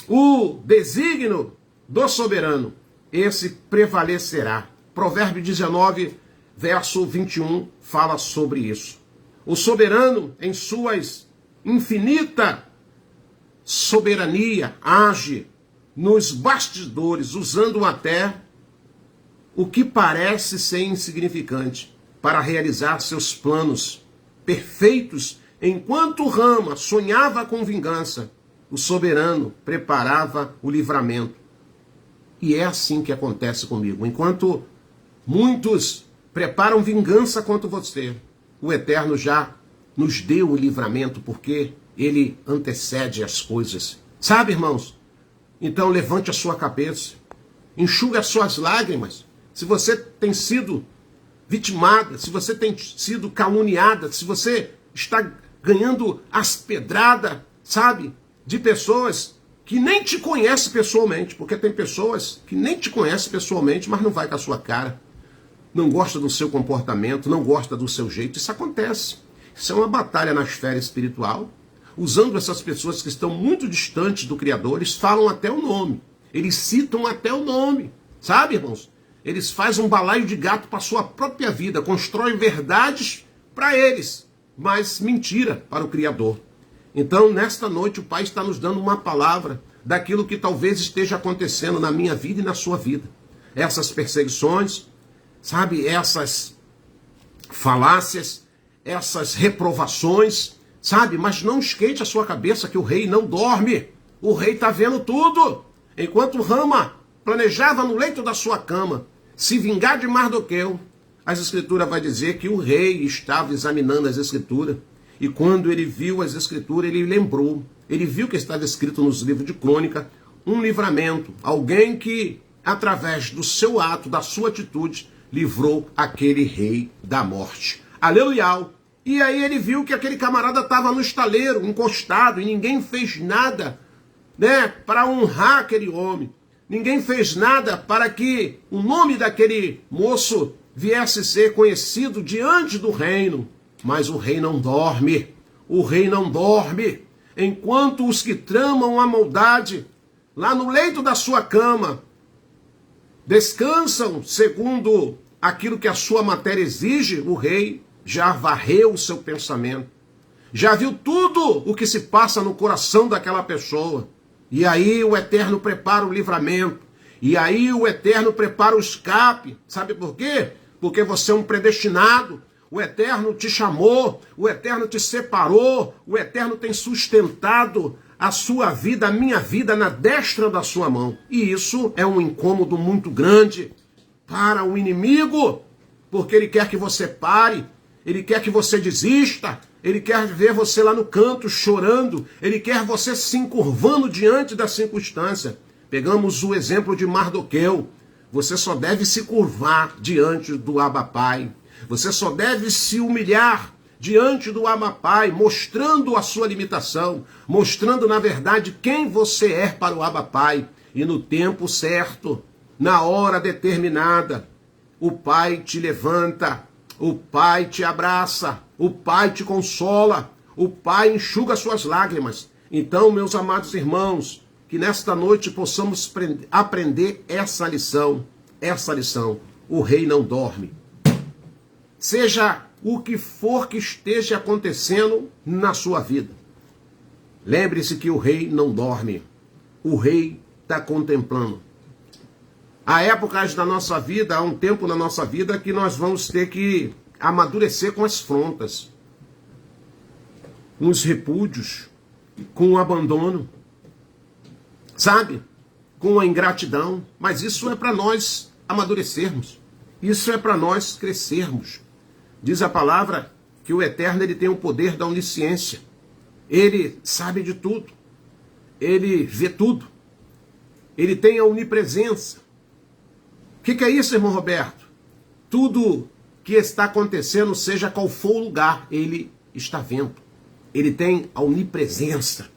Speaker 1: o desígnio do soberano, esse prevalecerá. Provérbio 19, verso 21, fala sobre isso. O soberano, em suas infinita soberania, age nos bastidores, usando até o que parece ser insignificante para realizar seus planos perfeitos. Enquanto Rama sonhava com vingança, o soberano preparava o livramento. E é assim que acontece comigo. Enquanto muitos preparam vingança contra você, o Eterno já nos deu o livramento, porque ele antecede as coisas. Sabe, irmãos? Então levante a sua cabeça, enxugue as suas lágrimas. Se você tem sido vitimada, se você tem sido caluniada, se você está ganhando as pedradas, sabe, de pessoas que nem te conhecem pessoalmente, porque tem pessoas que nem te conhecem pessoalmente, mas não vai com a sua cara, não gosta do seu comportamento, não gosta do seu jeito. Isso acontece. Isso é uma batalha na esfera espiritual. Usando essas pessoas que estão muito distantes do Criador, eles falam até o nome, eles citam até o nome, sabe, irmãos? Eles fazem um balaio de gato para a sua própria vida, constroem verdades para eles, mas mentira para o Criador. Então, nesta noite, o Pai está nos dando uma palavra daquilo que talvez esteja acontecendo na minha vida e na sua vida. Essas perseguições, sabe, essas falácias, essas reprovações, sabe, mas não esquente a sua cabeça que o rei não dorme. O rei está vendo tudo. Enquanto Rama planejava no leito da sua cama se vingar de Mardoqueu, as escrituras vai dizer que o rei estava examinando as escrituras, e quando ele viu as escrituras, ele lembrou, ele viu que estava escrito nos livros de crônica, um livramento, alguém que, através do seu ato, da sua atitude, livrou aquele rei da morte. Aleluia! E aí ele viu que aquele camarada estava no estaleiro, encostado, e ninguém fez nada, né, para honrar aquele homem. Ninguém fez nada para que o nome daquele moço viesse a ser conhecido diante do reino. Mas o rei não dorme. O rei não dorme. Enquanto os que tramam a maldade, lá no leito da sua cama, descansam segundo aquilo que a sua matéria exige, o rei já varreu o seu pensamento. Já viu tudo o que se passa no coração daquela pessoa. E aí o Eterno prepara o livramento. E aí o Eterno prepara o escape. Sabe por quê? Porque você é um predestinado. O Eterno te chamou. O Eterno te separou. O Eterno tem sustentado a sua vida, a minha vida, na destra da sua mão. E isso é um incômodo muito grande para o inimigo. Porque ele quer que você pare. Ele quer que você desista. Ele quer ver você lá no canto chorando. Ele quer você se encurvando diante da circunstância. Pegamos o exemplo de Mardoqueu. Você só deve se curvar diante do Abba Pai. Você só deve se humilhar diante do Abba Pai, mostrando a sua limitação, mostrando na verdade quem você é para o Abba Pai. E no tempo certo, na hora determinada, o Pai te levanta, o Pai te abraça, o Pai te consola, o Pai enxuga suas lágrimas. Então, meus amados irmãos, que nesta noite possamos aprender essa lição. Essa lição. O rei não dorme. Seja o que for que esteja acontecendo na sua vida, lembre-se que o rei não dorme. O rei está contemplando. Há épocas da nossa vida, há um tempo na nossa vida que nós vamos ter que amadurecer com as afrontas, com os repúdios, com o abandono, sabe? Com a ingratidão. Mas isso é para nós amadurecermos. Isso é para nós crescermos. Diz a palavra que o Eterno ele tem o poder da onisciência. Ele sabe de tudo. Ele vê tudo. Ele tem a onipresença. O que é isso, irmão Roberto? Tudo que está acontecendo, seja qual for o lugar, ele está vendo. Ele tem a onipresença.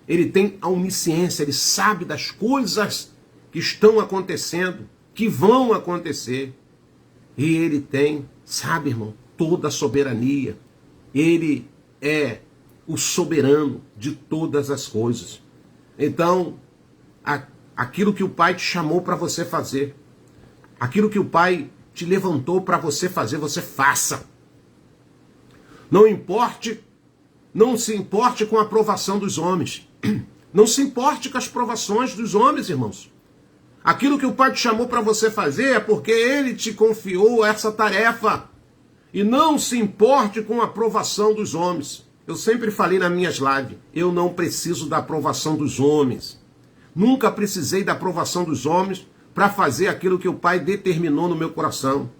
Speaker 1: Ele tem a onisciência. Ele sabe das coisas que estão acontecendo, que vão acontecer. E ele tem, sabe, irmão, toda a soberania. Ele é o soberano de todas as coisas. Então, aquilo que o Pai te chamou para você fazer, aquilo que o Pai te levantou para você fazer, você faça. Não se importe com a aprovação dos homens. Não se importe com as provações dos homens, irmãos. Aquilo que o Pai te chamou para você fazer é porque Ele te confiou essa tarefa. E não se importe com a aprovação dos homens. Eu sempre falei nas minhas lives, eu não preciso da aprovação dos homens. Nunca precisei da aprovação dos homens para fazer aquilo que o Pai determinou no meu coração.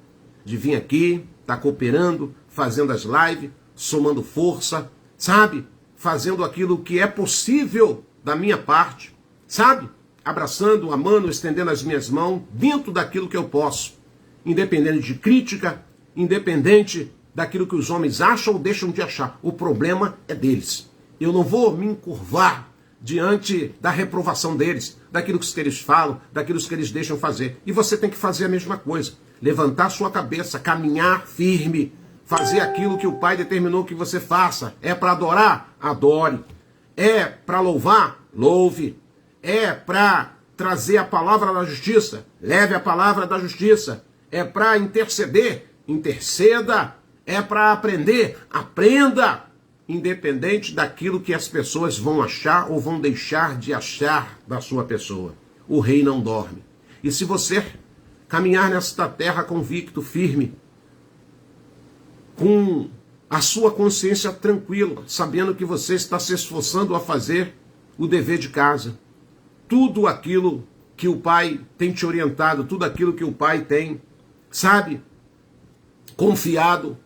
Speaker 1: De vir aqui, estar cooperando, fazendo as lives, somando força, sabe? Fazendo aquilo que é possível da minha parte, sabe? Abraçando, amando, estendendo as minhas mãos dentro daquilo que eu posso. Independente de crítica, independente daquilo que os homens acham ou deixam de achar. O problema é deles. Eu não vou me encurvar diante da reprovação deles, daquilo que eles falam, daquilo que eles deixam fazer. E você tem que fazer a mesma coisa. Levantar sua cabeça, caminhar firme, fazer aquilo que o Pai determinou que você faça. É para adorar? Adore. É para louvar? Louve. É para trazer a palavra da justiça? Leve a palavra da justiça. É para interceder? Interceda. É para aprender? Aprenda. Independente daquilo que as pessoas vão achar ou vão deixar de achar da sua pessoa. O rei não dorme. E se você caminhar nesta terra convicto, firme, com a sua consciência tranquila, sabendo que você está se esforçando a fazer o dever de casa, tudo aquilo que o Pai tem te orientado, tudo aquilo que o Pai tem, sabe, confiado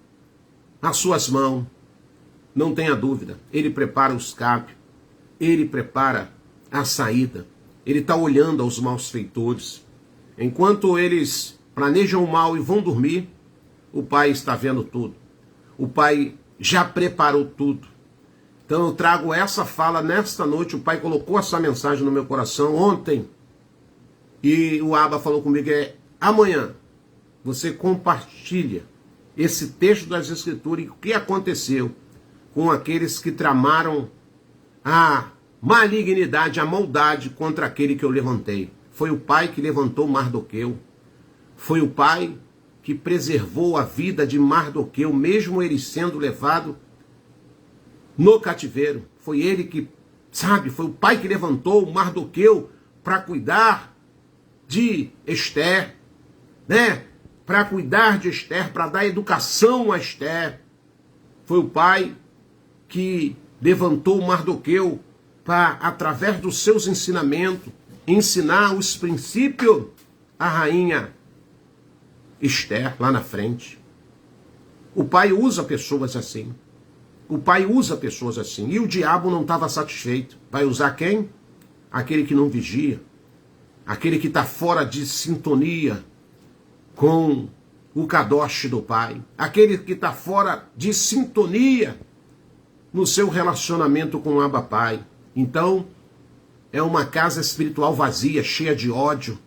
Speaker 1: nas suas mãos, não tenha dúvida, Ele prepara o escape, Ele prepara a saída, Ele está olhando aos malfeitores. Enquanto eles planejam o mal e vão dormir, o Pai está vendo tudo. O Pai já preparou tudo. Então eu trago essa fala nesta noite. O Pai colocou essa mensagem no meu coração ontem. E o Abba falou comigo, amanhã você compartilha esse texto das Escrituras e o que aconteceu com aqueles que tramaram a malignidade, a maldade contra aquele que eu levantei. Foi o Pai que levantou Mardoqueu. Foi o Pai que preservou a vida de Mardoqueu, mesmo ele sendo levado no cativeiro. Foi ele que, sabe, foi o Pai que levantou Mardoqueu para cuidar de Esther, né? Para cuidar de Esther, para dar educação a Esther. Foi o Pai que levantou Mardoqueu para, através dos seus ensinamentos, ensinar os princípios à rainha Esther lá na frente. O Pai usa pessoas assim. O Pai usa pessoas assim. E o diabo não estava satisfeito. Vai usar quem? Aquele que não vigia. Aquele que está fora de sintonia com o kadosh do Pai. Aquele que está fora de sintonia no seu relacionamento com o Abba Pai. Então, é uma casa espiritual vazia, cheia de ódio.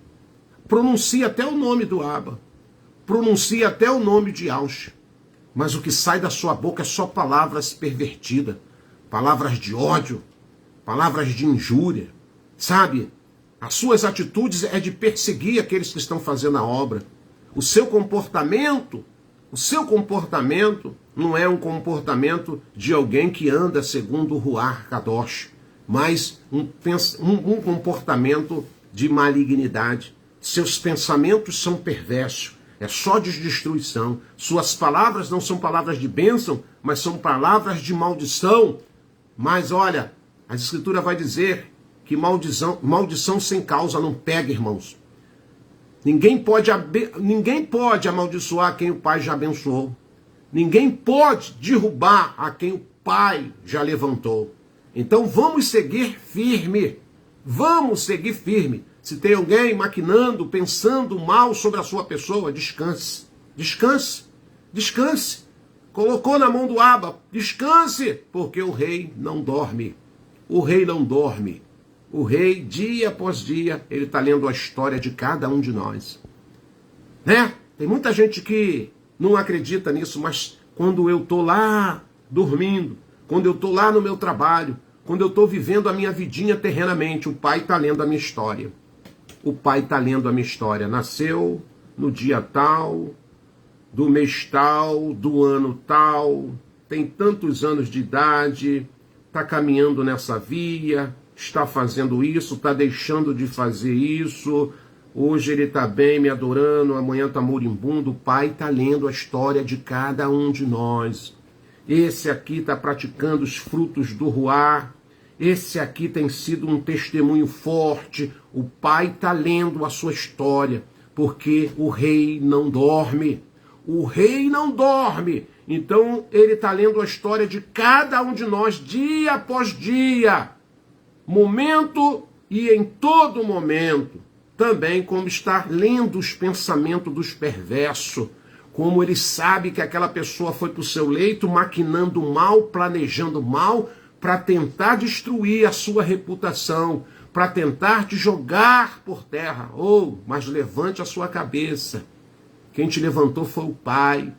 Speaker 1: Pronuncia até o nome do Abba. Pronuncia até o nome de Yahshua. Mas o que sai da sua boca é só palavras pervertidas. Palavras de ódio. Palavras de injúria. Sabe? As suas atitudes é de perseguir aqueles que estão fazendo a obra. O seu comportamento não é um comportamento de alguém que anda segundo o Ruach Kadosh, mas um comportamento de malignidade. Seus pensamentos são perversos, é só de destruição. Suas palavras não são palavras de bênção, mas são palavras de maldição. Mas olha, a Escritura vai dizer que maldição sem causa não pega, irmãos. Ninguém pode amaldiçoar quem o Pai já abençoou. Ninguém pode derrubar a quem o Pai já levantou. Então vamos seguir firme. Vamos seguir firme. Se tem alguém maquinando, pensando mal sobre a sua pessoa, descanse. Descanse. Descanse. colocou na mão do Abba, descanse, porque o rei não dorme. O rei não dorme. O rei, dia após dia, ele está lendo a história de cada um de nós. Né? Tem muita gente que não acredita nisso, mas quando eu estou lá dormindo, quando eu estou lá no meu trabalho, quando eu estou vivendo a minha vidinha terrenamente, o Pai está lendo a minha história. O Pai está lendo a minha história. Nasceu no dia tal, do mês tal, do ano tal, tem tantos anos de idade, está caminhando nessa via, está fazendo isso, está deixando de fazer isso, hoje ele está bem me adorando, amanhã está moribundo. O Pai está lendo a história de cada um de nós. Esse aqui está praticando os frutos do Ruá, esse aqui tem sido um testemunho forte. O Pai está lendo a sua história, porque o rei não dorme. O rei não dorme. Então ele está lendo a história de cada um de nós, dia após dia, momento e em todo momento. Também como está lendo os pensamentos dos perversos, como ele sabe que aquela pessoa foi para o seu leito maquinando mal, planejando mal, para tentar destruir a sua reputação, para tentar te jogar por terra. Mas levante a sua cabeça. Quem te levantou foi o Pai.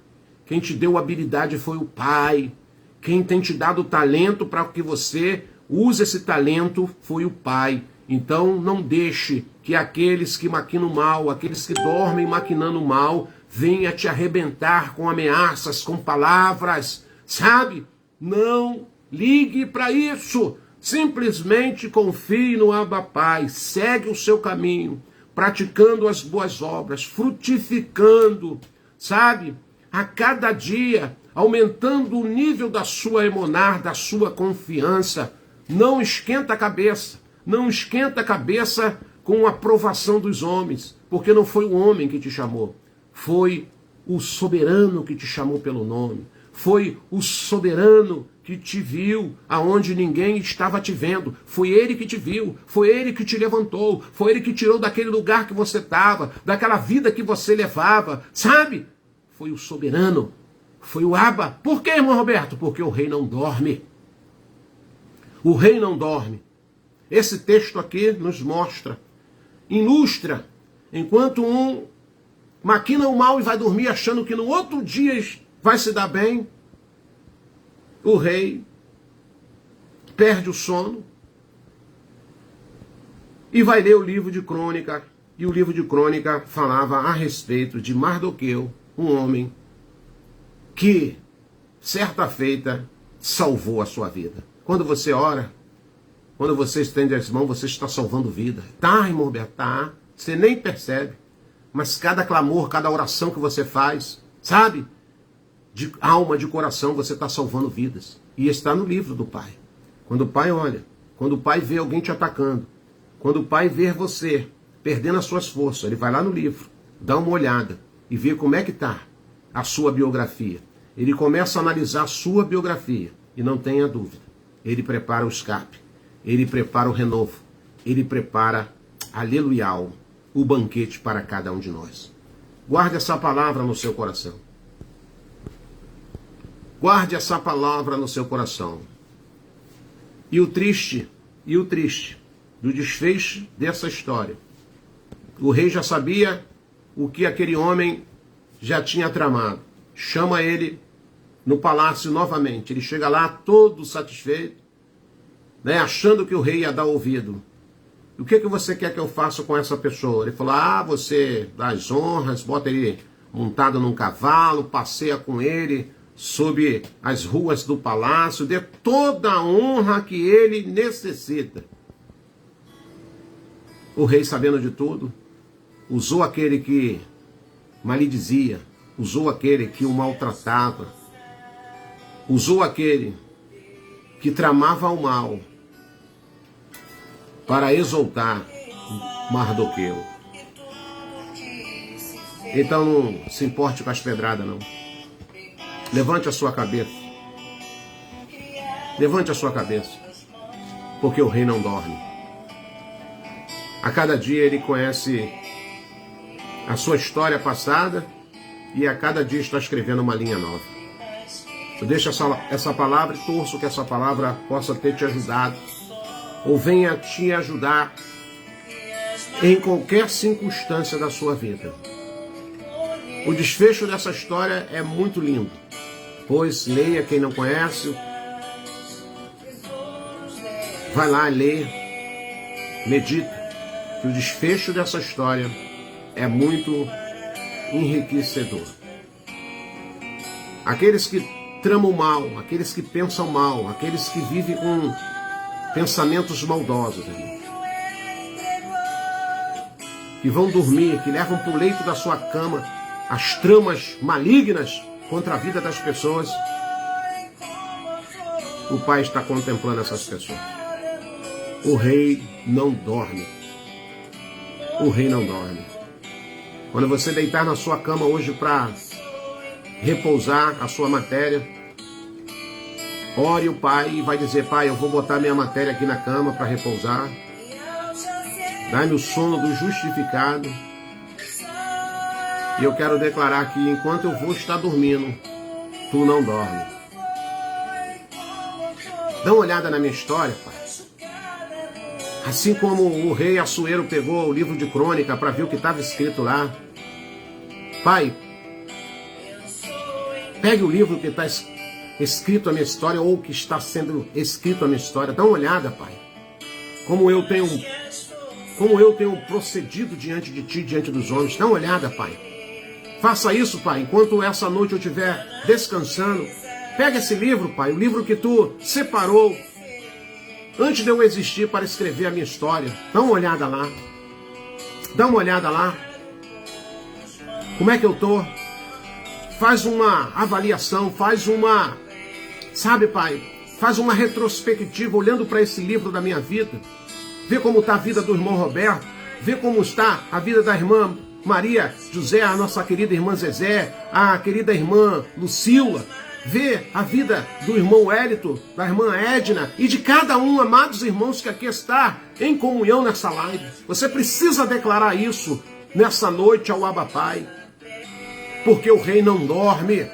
Speaker 1: Quem te deu habilidade foi o Pai. Quem tem te dado talento para que você use esse talento foi o Pai. Então não deixe que aqueles que maquinam mal, aqueles que dormem maquinando mal, venha te arrebentar com ameaças, com palavras, sabe? Não ligue para isso. Simplesmente confie no Abba Pai. Segue o seu caminho, praticando as boas obras, frutificando, sabe? A cada dia, aumentando o nível da sua emunar, da sua confiança. Não esquenta a cabeça. Não esquenta a cabeça com a aprovação dos homens, porque não foi o homem que te chamou. Foi o soberano que te chamou pelo nome. Foi o soberano que te viu aonde ninguém estava te vendo. Foi ele que te viu, foi ele que te levantou, foi ele que tirou daquele lugar que você estava, daquela vida que você levava, sabe? Foi o soberano, foi o Abba. Por quê, irmão Roberto? Porque o rei não dorme. O rei não dorme. Esse texto aqui nos mostra, ilustra, enquanto um maquina o mal e vai dormir achando que no outro dia vai se dar bem, o rei perde o sono e vai ler o livro de Crônica. E o livro de Crônica falava a respeito de Mardoqueu, um homem que, certa feita, salvou a sua vida. Quando você ora, quando você estende as mãos, você está salvando vida. Tá, irmão Roberto, tá. Você nem percebe. Mas cada clamor, cada oração que você faz, sabe? De alma, de coração, você está salvando vidas. E está no livro do Pai. Quando o Pai olha, quando o Pai vê alguém te atacando, quando o Pai vê você perdendo as suas forças, ele vai lá no livro, dá uma olhada e vê como é que está a sua biografia. Ele começa a analisar a sua biografia e não tenha dúvida. Ele prepara o escape, ele prepara o renovo, ele prepara, aleluia, o banquete para cada um de nós. Guarde essa palavra no seu coração. Guarde essa palavra no seu coração. E o triste do desfecho dessa história. O rei já sabia o que aquele homem já tinha tramado. Chama ele no palácio novamente. Ele chega lá todo satisfeito, né, achando que o rei ia dar ouvido. O que você quer que eu faça com essa pessoa? Ele falou, você dá as honras, bota ele montado num cavalo, passeia com ele sob as ruas do palácio, dê toda a honra que ele necessita. O rei, sabendo de tudo, usou aquele que maldizia, usou aquele que o maltratava, usou aquele que tramava o mal para exaltar Mardoqueu. Então não se importe com as pedradas, não. Levante a sua cabeça. Levante a sua cabeça. Porque o rei não dorme. A cada dia ele conhece a sua história passada e a cada dia está escrevendo uma linha nova. Eu deixo essa palavra e torço que essa palavra possa ter te ajudado, ou venha te ajudar em qualquer circunstância da sua vida. O desfecho dessa história é muito lindo, pois leia, quem não conhece, vai lá, lê, medita, que o desfecho dessa história é muito enriquecedor. Aqueles que tramam mal, aqueles que pensam mal, aqueles que vivem com pensamentos maldosos, que vão dormir, que levam para o leito da sua cama as tramas malignas contra a vida das pessoas, o Pai está contemplando essas pessoas. O rei não dorme. O rei não dorme. Quando você deitar na sua cama hoje para repousar a sua matéria, ore o Pai e vai dizer: Pai, eu vou botar minha matéria aqui na cama para repousar. Dá-me o sono do justificado. E eu quero declarar que enquanto eu vou estar dormindo, tu não dorme. Dá uma olhada na minha história, Pai. Assim como o rei Assuero pegou o livro de crônica para ver o que estava escrito lá. Pai, pegue o livro que está escrito a minha história, ou que está sendo escrito a minha história. Dá uma olhada, Pai. Como eu tenho procedido diante de Ti, diante dos homens. Dá uma olhada, Pai. Faça isso, Pai, enquanto essa noite eu estiver descansando. Pega esse livro, Pai, o livro que Tu separou antes de eu existir para escrever a minha história. Dá uma olhada lá. Dá uma olhada lá. Como é que eu estou? Faz uma avaliação, sabe, Pai, faz uma retrospectiva olhando para esse livro da minha vida. Vê como está a vida do irmão Roberto, vê como está a vida da irmã Maria José, a nossa querida irmã Zezé, a querida irmã Lucila. Vê a vida do irmão Hélito, da irmã Edna e de cada um, amados irmãos, que aqui está em comunhão nessa live. Você precisa declarar isso nessa noite ao Abba Pai, porque o rei não dorme.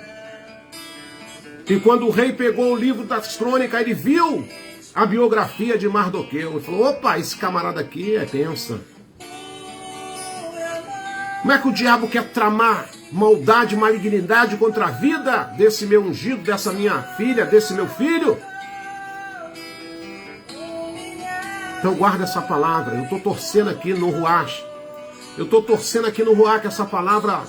Speaker 1: E quando o rei pegou o livro das crônicas, ele viu a biografia de Mardoqueu e falou: opa, esse camarada aqui é tensa. Como é que o diabo quer tramar maldade, malignidade contra a vida desse meu ungido, dessa minha filha, desse meu filho? Então guarda essa palavra. Eu estou torcendo aqui no Ruach. Eu estou torcendo aqui no Ruach que essa palavra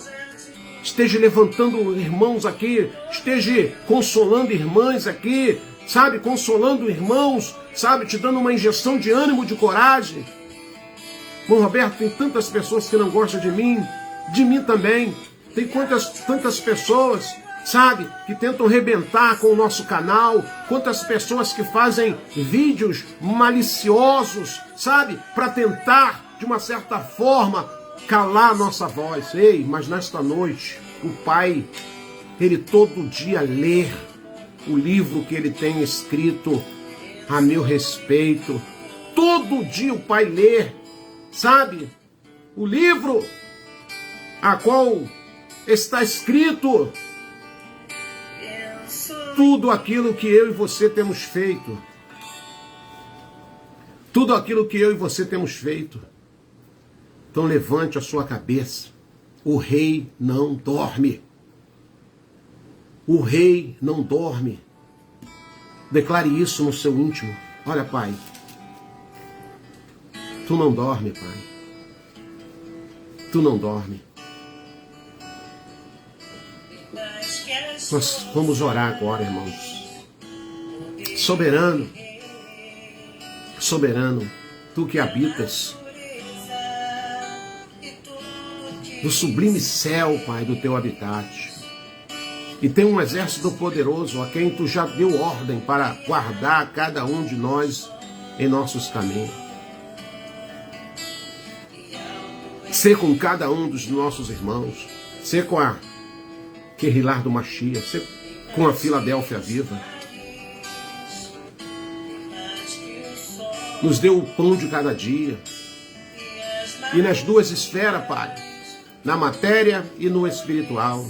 Speaker 1: esteja levantando irmãos aqui, esteja consolando irmãs aqui, sabe, consolando irmãos, sabe, te dando uma injeção de ânimo, de coragem. Bom, Roberto, tem tantas pessoas que não gostam de mim também. Tem tantas pessoas, sabe, que tentam arrebentar com o nosso canal, quantas pessoas que fazem vídeos maliciosos, sabe, para tentar, de uma certa forma, calar a nossa voz. Ei, mas nesta noite, o Pai, Ele todo dia lê o livro que Ele tem escrito a meu respeito. Todo dia o Pai lê, sabe, o livro a qual está escrito tudo aquilo que eu e você temos feito. Tudo aquilo que eu e você temos feito. Então levante a sua cabeça. O rei não dorme. O rei não dorme. Declare isso no seu íntimo. Olha, Pai, tu não dorme, Pai. Tu não dorme. Nós vamos orar agora, irmãos. Soberano, soberano, tu que habitas no sublime céu, Pai, do teu habitat, e tem um exército poderoso a quem tu já deu ordem para guardar cada um de nós em nossos caminhos. Ser com cada um dos nossos irmãos, ser com a Querilar do Machia, ser com a Filadélfia Viva. Nos deu o pão de cada dia. E nas duas esferas, Pai, na matéria e no espiritual,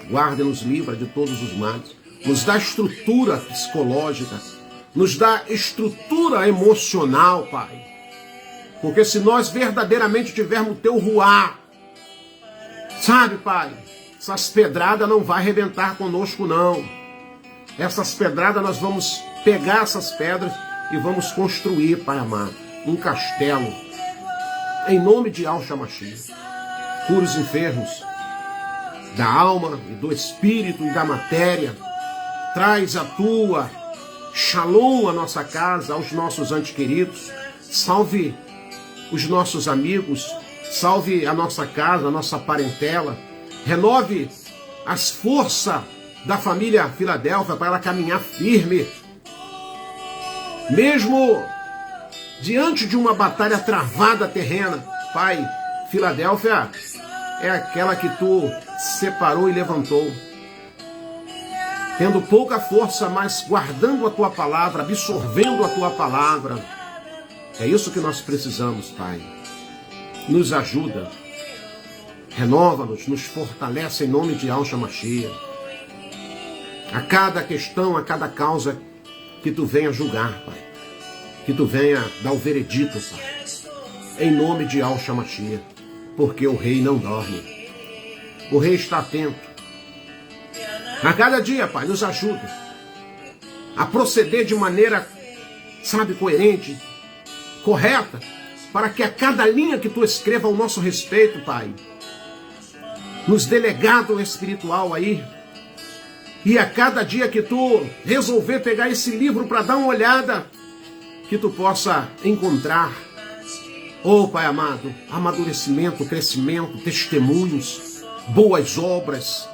Speaker 1: guarda e nos livra de todos os males. nos dá estrutura psicológica, nos dá estrutura emocional, Pai. Porque se nós verdadeiramente tivermos o teu ruá, sabe, Pai, essas pedradas não vão arrebentar conosco, não. Essas pedradas nós vamos pegar essas pedras e vamos construir, Pai amado, um castelo. Em nome de Yahshua Mashiach. Cura os enfermos da alma e do espírito e da matéria. Traz a tua shalom à nossa casa, aos nossos entes queridos. Salve os nossos amigos. Salve a nossa casa, a nossa parentela. Renove as forças da família Filadélfia para ela caminhar firme. Mesmo diante de uma batalha travada terrena, Pai, Filadélfia é aquela que tu separou e levantou. Tendo pouca força, mas guardando a tua palavra, absorvendo a tua palavra. É isso que nós precisamos, Pai. Nos ajuda. Renova-nos, nos fortalece em nome de Yahshua Mashiach. A cada questão, a cada causa que tu venha julgar, Pai. Que tu venha dar o veredito, Pai. Em nome de Yahshua Mashiach. Porque o rei não dorme. O rei está atento. A cada dia, Pai, nos ajuda a proceder de maneira, sabe, coerente, correta, para que a cada linha que tu escreva ao nosso respeito, Pai, nos dê legado espiritual aí, e a cada dia que tu resolver pegar esse livro para dar uma olhada, que tu possa encontrar, Pai amado, amadurecimento, crescimento, testemunhos, boas obras,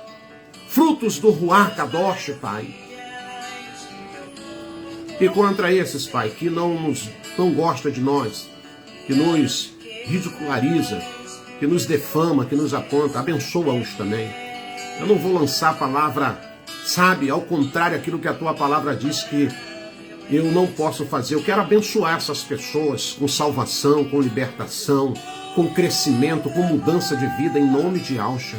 Speaker 1: frutos do Ruach Kadosh, Pai. E contra esses, Pai, que não gosta de nós, que nos ridiculariza, que nos defama, que nos aponta, abençoa-os também. Eu não vou lançar a palavra, sabe, ao contrário daquilo que a tua palavra diz que eu não posso fazer. Eu quero abençoar essas pessoas com salvação, com libertação, com crescimento, com mudança de vida, em nome de Yahshua.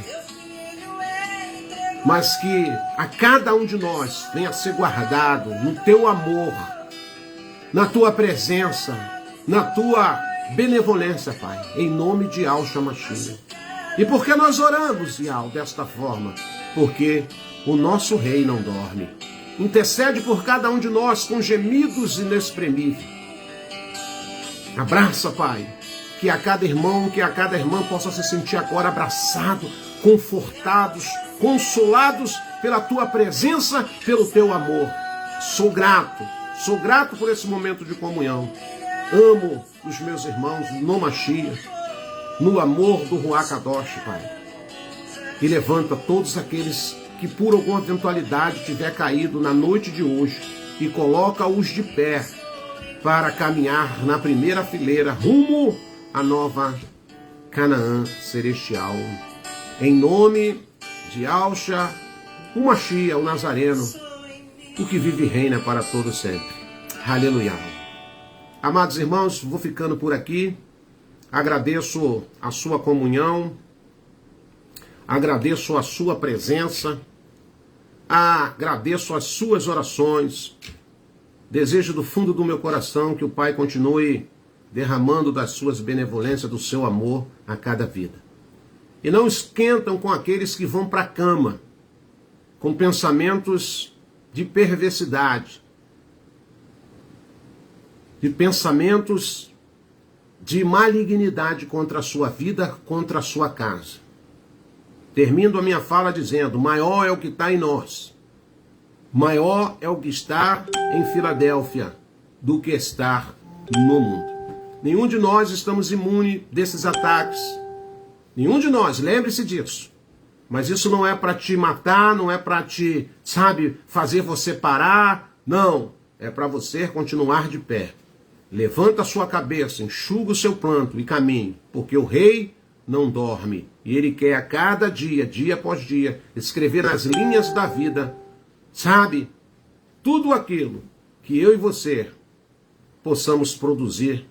Speaker 1: Mas que a cada um de nós venha a ser guardado no teu amor, na tua presença, na tua benevolência, Pai, em nome de Yahshua Mashiach. E por que nós oramos, Yahweh, desta forma? Porque o nosso rei não dorme. Intercede por cada um de nós com gemidos inexprimíveis. Abraça, Pai, que a cada irmão, que a cada irmã possa se sentir agora abraçado, confortados, consolados pela tua presença, pelo teu amor. Sou grato por esse momento de comunhão. Amo os meus irmãos no Mashiach, no amor do Ruach Kadosh, Pai. E levanta todos aqueles que por alguma eventualidade tiver caído na noite de hoje e coloca-os de pé para caminhar na primeira fileira rumo à nova Canaã celestial. Em nome de Yahshua, o Mashiach, o Nazareno, o que vive e reina para todo sempre. Aleluia. Amados irmãos, vou ficando por aqui. Agradeço a sua comunhão, agradeço a sua presença, agradeço as suas orações. Desejo do fundo do meu coração que o Pai continue derramando das suas benevolências, do seu amor a cada vida. E não esquentam com aqueles que vão para a cama com pensamentos de perversidade, de pensamentos de malignidade contra a sua vida, contra a sua casa. Termino a minha fala dizendo: maior é o que está em nós, maior é o que está em Filadélfia do que está no mundo. Nenhum de nós estamos imune desses ataques. Nenhum de nós, lembre-se disso. Mas isso não é para te matar, não é para te, sabe, fazer você parar. Não, é para você continuar de pé. Levanta a sua cabeça, enxuga o seu pranto e caminhe, porque o rei não dorme. E ele quer a cada dia, dia após dia, escrever nas linhas da vida, sabe, tudo aquilo que eu e você possamos produzir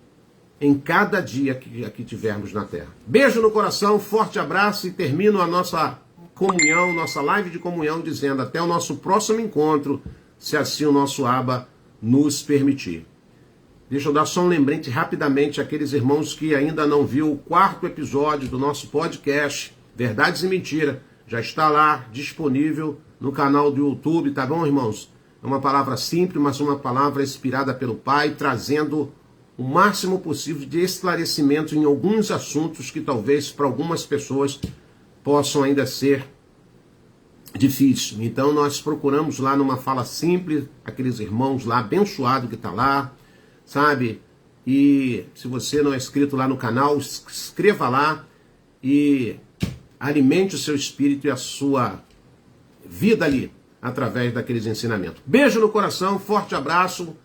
Speaker 1: em cada dia que aqui tivermos na terra. Beijo no coração, forte abraço e termino a nossa comunhão, nossa live de comunhão, dizendo até o nosso próximo encontro, se assim o nosso Abba nos permitir. Deixa eu dar só um lembrete rapidamente àqueles irmãos que ainda não viu o 4º episódio do nosso podcast, Verdades e Mentira. Já está lá, disponível no canal do YouTube, tá bom, irmãos? É uma palavra simples, mas uma palavra inspirada pelo Pai, trazendo o máximo possível de esclarecimento em alguns assuntos que talvez para algumas pessoas possam ainda ser difíceis. Então nós procuramos lá numa fala simples, aqueles irmãos lá, abençoados que está lá, sabe? E se você não é inscrito lá no canal, inscreva lá e alimente o seu espírito e a sua vida ali, através daqueles ensinamentos. Beijo no coração, forte abraço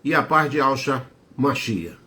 Speaker 1: e a paz de Yahshua Mashiach.